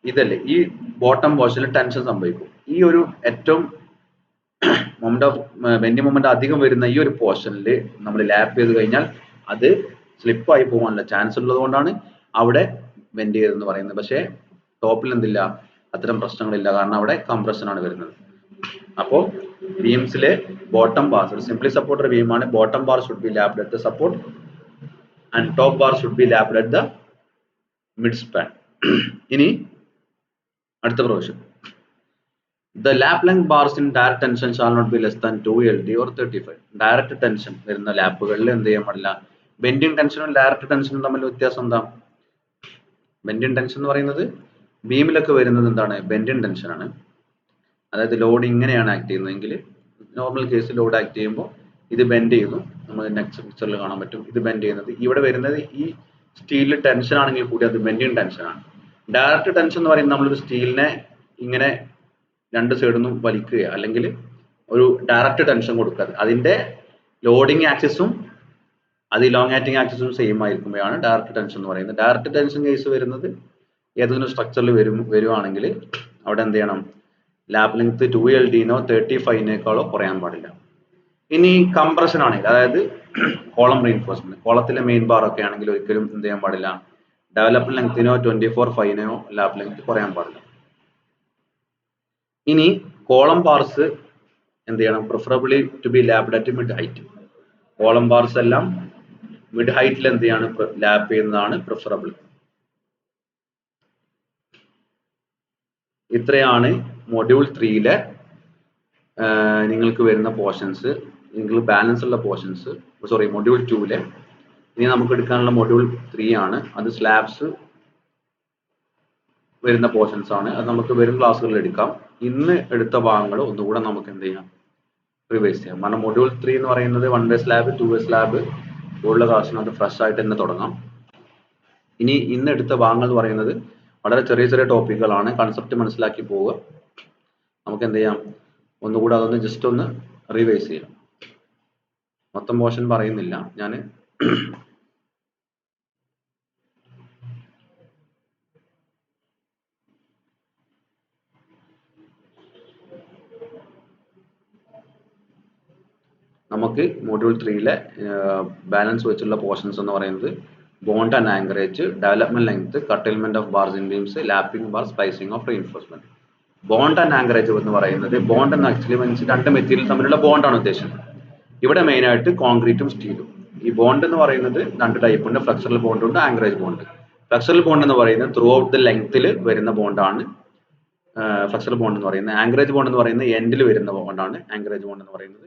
ഇതല്ലേ, ഈ ബോട്ടം പോർഷനിൽ ടെൻഷൻ സംഭവിക്കും. ഈ ഒരു ഏറ്റവും മൊമെന്റ് ഓഫ് ബെൻഡിങ് മൊമെന്റ് അധികം വരുന്ന ഈ ഒരു പോർഷനിൽ നമ്മൾ ലാപ്പ് ചെയ്ത് കഴിഞ്ഞാൽ അത് സ്ലിപ്പായി പോകാനുള്ള ചാൻസ് ഉള്ളത് കൊണ്ടാണ് അവിടെ ബെൻഡ് ചെയ്തതെന്ന് പറയുന്നത്. പക്ഷേ ടോപ്പിൽ എന്തില്ല, അത്തരം പ്രശ്നങ്ങളില്ല, കാരണം അവിടെ കംപ്രഷൻ ആണ് വരുന്നത്. അപ്പോൾ ബീംസിലെ ബോട്ടം ബാർ സിംപ്ലി സപ്പോർട്ടഡ് ബീമാണ്, bottom bar should be lapped at the support and top bar should be lapped at the mid span. ഇനി അടുത്ത provision, the lap length bars in direct tension shall not be less than 2 LD or 35. Direct tension വരുന്ന ലാപ്പുകളിൽ എന്ത് ചെയ്യാൻ പാടില്ല, ബെൻഡിങ് ടെൻഷനും ഡയറക്റ്റ് ടെൻഷനും തമ്മിൽ വ്യത്യാസം എന്താ? ബെൻഡിങ് ടെൻഷൻ എന്ന് പറയുന്നത് ബീമിലൊക്കെ വരുന്നത് എന്താണ്, ബെൻഡിങ് ടെൻഷൻ ആണ്. അതായത് ലോഡ് ഇങ്ങനെയാണ് ആക്ട് ചെയ്യുന്നതെങ്കിൽ, നോർമൽ കേസ് ലോഡ് ആക്ട് ചെയ്യുമ്പോൾ ഇത് ബെൻഡ് ചെയ്യുന്നു, നമ്മൾ നെക്സ്റ്റ് പിക്ചറിൽ കാണാൻ പറ്റും. ഇത് ബെൻഡ് ചെയ്യുന്നത് ഇവിടെ വരുന്നത് ഈ സ്റ്റീലിൽ ടെൻഷൻ ആണെങ്കിൽ കൂടി അത് ബെൻഡിങ് ടെൻഷൻ ആണ്. ഡയറക്റ്റ് ടെൻഷൻ എന്ന് പറയുന്നത് നമ്മളൊരു സ്റ്റീലിനെ ഇങ്ങനെ രണ്ട് സൈഡിൽ നിന്നും വലിക്കുക അല്ലെങ്കിൽ ഒരു ഡയറക്റ്റ് ടെൻഷൻ കൊടുക്കുക, അതിന്റെ ലോഡിങ് ആക്സിസും അത് ലോങ് ആക്സിസും സെയിം ആയിരിക്കുമ്പോഴാണ് ഡയറക്റ്റ് ടെൻഷൻ എന്ന് പറയുന്നത്. ഡയറക്റ്റ് ടെൻഷൻ കേസ് വരുന്നത് ഏതെങ്കിലും സ്ട്രക്ചറിൽ വരുവാണെങ്കിൽ അവിടെ എന്ത് ചെയ്യണം, ലാപ്പ് ലെങ്ത് 2 LDനോ 35നേക്കാളോ കുറയാൻ പാടില്ല. ഇനി കംപ്രഷൻ ആണെങ്കിൽ, അതായത് കോളം റീഇൻഫോഴ്സ്മെന്റ്, കോളത്തിലെ മെയിൻ ബാർ ഒക്കെ ആണെങ്കിൽ ഒരിക്കലും എന്ത് ചെയ്യാൻ പാടില്ല, ഡെവലപ്മെന്റ് ലെങ്ത്തിനോ 24/5നോ ലാപ്പ് ലെങ്ത് കുറയാൻ പാടില്ല. ഇനി കോളം ബാർസ് എന്ത് ചെയ്യണം, preferably to be lapped at mid height. Column bars എല്ലാം മിഡ് ഹൈറ്റിൽ എന്ത് ചെയ്യാണ്, ലാപ്പ് ചെയ്യുന്നതാണ് പ്രിഫറബിൾ. ഇത്രയാണ് മൊഡ്യൂൾ 3യിലെ നിങ്ങൾക്ക് വരുന്ന പോർഷൻസ്, നിങ്ങൾക്ക് ബാലൻസ് ഉള്ള പോർഷൻസ്, സോറി മൊഡ്യൂൾ 2യിലെ. ഇനി നമുക്ക് എടുക്കാനുള്ള മൊഡ്യൂൾ 3 ആണ്, അത് സ്ലാബ്സ് വരുന്ന പോർഷൻസ് ആണ്. അത് നമുക്ക് വരും ക്ലാസ്സുകളിൽ എടുക്കാം. ഇന്ന് എടുത്ത ഭാഗങ്ങൾ ഒന്നുകൂടെ നമുക്ക് എന്ത് ചെയ്യാം, റിവൈസ് ചെയ്യാം. കാരണം മൊഡ്യൂൾ 3 എന്ന് പറയുന്നത് 1 വേ സ്ലാബ് 2 വേ സ്ലാബ് ഉള്ള ക്ലാസ്സിന് അത് ഫ്രഷ് ആയിട്ട് തന്നെ തുടങ്ങാം. ഇനി ഇന്ന് എടുത്ത ഭാഗങ്ങൾ എന്ന് പറയുന്നത് വളരെ ചെറിയ ചെറിയ ടോപ്പിക്കുകളാണ്. കൺസെപ്റ്റ് മനസ്സിലാക്കി പോവുക. നമുക്ക് എന്ത് ചെയ്യാം, ഒന്നുകൂടെ അതൊന്ന് ജസ്റ്റ് ഒന്ന് റിവൈസ് ചെയ്യാം. മൊത്തം പോർഷൻ പറയുന്നില്ല ഞാൻ. നമുക്ക് മൊഡ്യൂൾ 3യിലെ ബാലൻസ് വെച്ചുള്ള പോർഷൻസ് എന്ന് പറയുന്നത് bond and anchorage, development length, curtailment of bars in beams, lapping bar, splicing of reinforcement. Bond and anchorage എന്ന് പറയുന്നത്, ബോണ്ട് എന്ന് ആക്ച്വലി മീൻസ് രണ്ട് മെറ്റീരിയൽ തമ്മിലുള്ള ബോണ്ടാണ് ഉദ്ദേശിക്കുന്നത്. ഇവിടെ മെയിൻ ആയിട്ട് കോൺക്രീറ്റും സ്റ്റീലും. ഈ ബോണ്ട് എന്ന് പറയുന്നത് രണ്ട് ടൈപ്പ് ഉണ്ട്, ഫ്ലെക്സറൽ ബോണ്ട് ഉണ്ട്, ആങ്കറേജ് ബോണ്ട്. ഫ്ലെക്സറൽ ബോണ്ട് എന്ന് പറയുന്നത് ത്രൂ ഔട്ട് ദ ലെങ്ത്തിൽ വരുന്ന ബോണ്ടാണ് ഫ്ലെക്സറൽ ബോണ്ട് എന്ന് പറയുന്നത്. ആങ്കറേജ് ബോണ്ട് എന്ന് പറയുന്നത് എൻഡിൽ വരുന്ന ബോണ്ടാണ് ആങ്കറേജ് ബോണ്ട് എന്ന് പറയുന്നത്.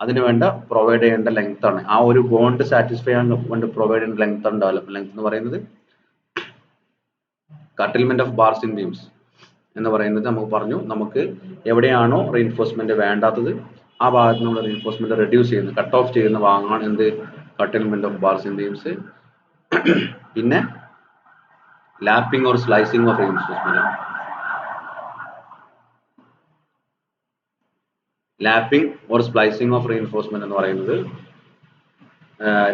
അതിന് വേണ്ട പ്രൊവൈഡ് ചെയ്യേണ്ട ലെങ്ത് ആണ്, ആ ഒരു ബോണ്ട് സാറ്റിസ്ഫൈ ചെയ്യാൻ വേണ്ടി പ്രൊവൈഡ് ചെയ്യേണ്ട ലെങ്ത് ആണ് ഡെവലപ്മെന്റ് ലെങ്ത് എന്ന് പറയുന്നത്. കട്ടിൽമെന്റ് ഓഫ് ബാർസ് ഇൻ ബീംസ് എന്ന് പറയുന്നത് നമുക്ക് പറഞ്ഞു, നമുക്ക് എവിടെയാണോ റീഇൻഫോഴ്സ്മെന്റ് വേണ്ടാത്തത് ആ ഭാഗത്ത് നമ്മൾ റീഇൻഫോഴ്സ്മെന്റ് റെഡ്യൂസ് ചെയ്യുന്ന, കട്ട് ഓഫ് ചെയ്യുന്ന ഭാഗമാണ് എന്ത്, കട്ടിൽമെന്റ് ഓഫ് ബാർസ് ഇൻ ബീംസ്. പിന്നെ lapping or slicing of reinforcement. Lapping or splicing of reinforcement എന്ന് പറയുന്നത്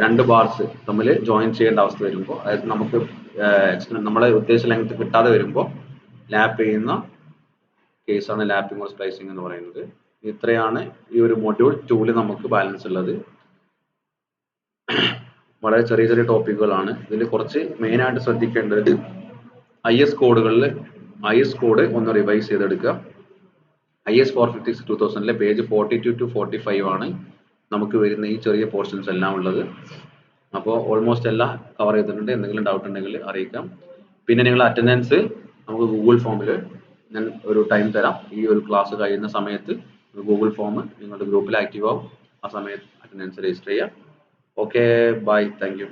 രണ്ട് ബാർസ് തമ്മിൽ ജോയിൻ ചെയ്യേണ്ട അവസ്ഥ വരുമ്പോൾ, അതായത് നമുക്ക് നമ്മളെ ഉദ്ദേശിച്ച ലെങ്ത് കിട്ടാതെ വരുമ്പോൾ ലാപ്പ് ചെയ്യുന്ന കേസാണ് ലാപ്പിംഗ് ഓർ സ്പ്ലൈസിംഗ് എന്ന് പറയുന്നത്. ഇത്രയാണ് ഈ ഒരു മൊഡ്യൂൾ 2 നമുക്ക് ബാലൻസ് ഉള്ളത്. വളരെ ചെറിയ ചെറിയ ടോപ്പിക്കുകളാണ്. ഇതിൽ കുറച്ച് മെയിൻ ആയിട്ട് ശ്രദ്ധിക്കേണ്ടത് IS കോഡുകളിൽ IS കോഡ് ഒന്ന് റിവൈസ് ചെയ്തെടുക്കുക. IS 456 2000 പേജ് 42 to 45 ആണ് നമുക്ക് വരുന്ന ഈ ചെറിയ പോർഷൻസ് എല്ലാം ഉള്ളത്. അപ്പോൾ ഓൾമോസ്റ്റ് എല്ലാം കവർ ചെയ്തിട്ടുണ്ട്. എന്തെങ്കിലും ഡൗട്ട് ഉണ്ടെങ്കിൽ അറിയിക്കാം. പിന്നെ നിങ്ങൾ അറ്റൻഡൻസ് നമുക്ക് ഗൂഗിൾ ഫോമിൽ ഞാൻ ഒരു ടൈം തരാം. ഈ ഒരു ക്ലാസ് കഴിയുന്ന സമയത്ത് ഗൂഗിൾ ഫോം നിങ്ങളുടെ ഗ്രൂപ്പിൽ ആക്റ്റീവ് ആവും. ആ സമയത്ത് അറ്റൻഡൻസ് രജിസ്റ്റർ ചെയ്യാം. Okay, bye, thank U.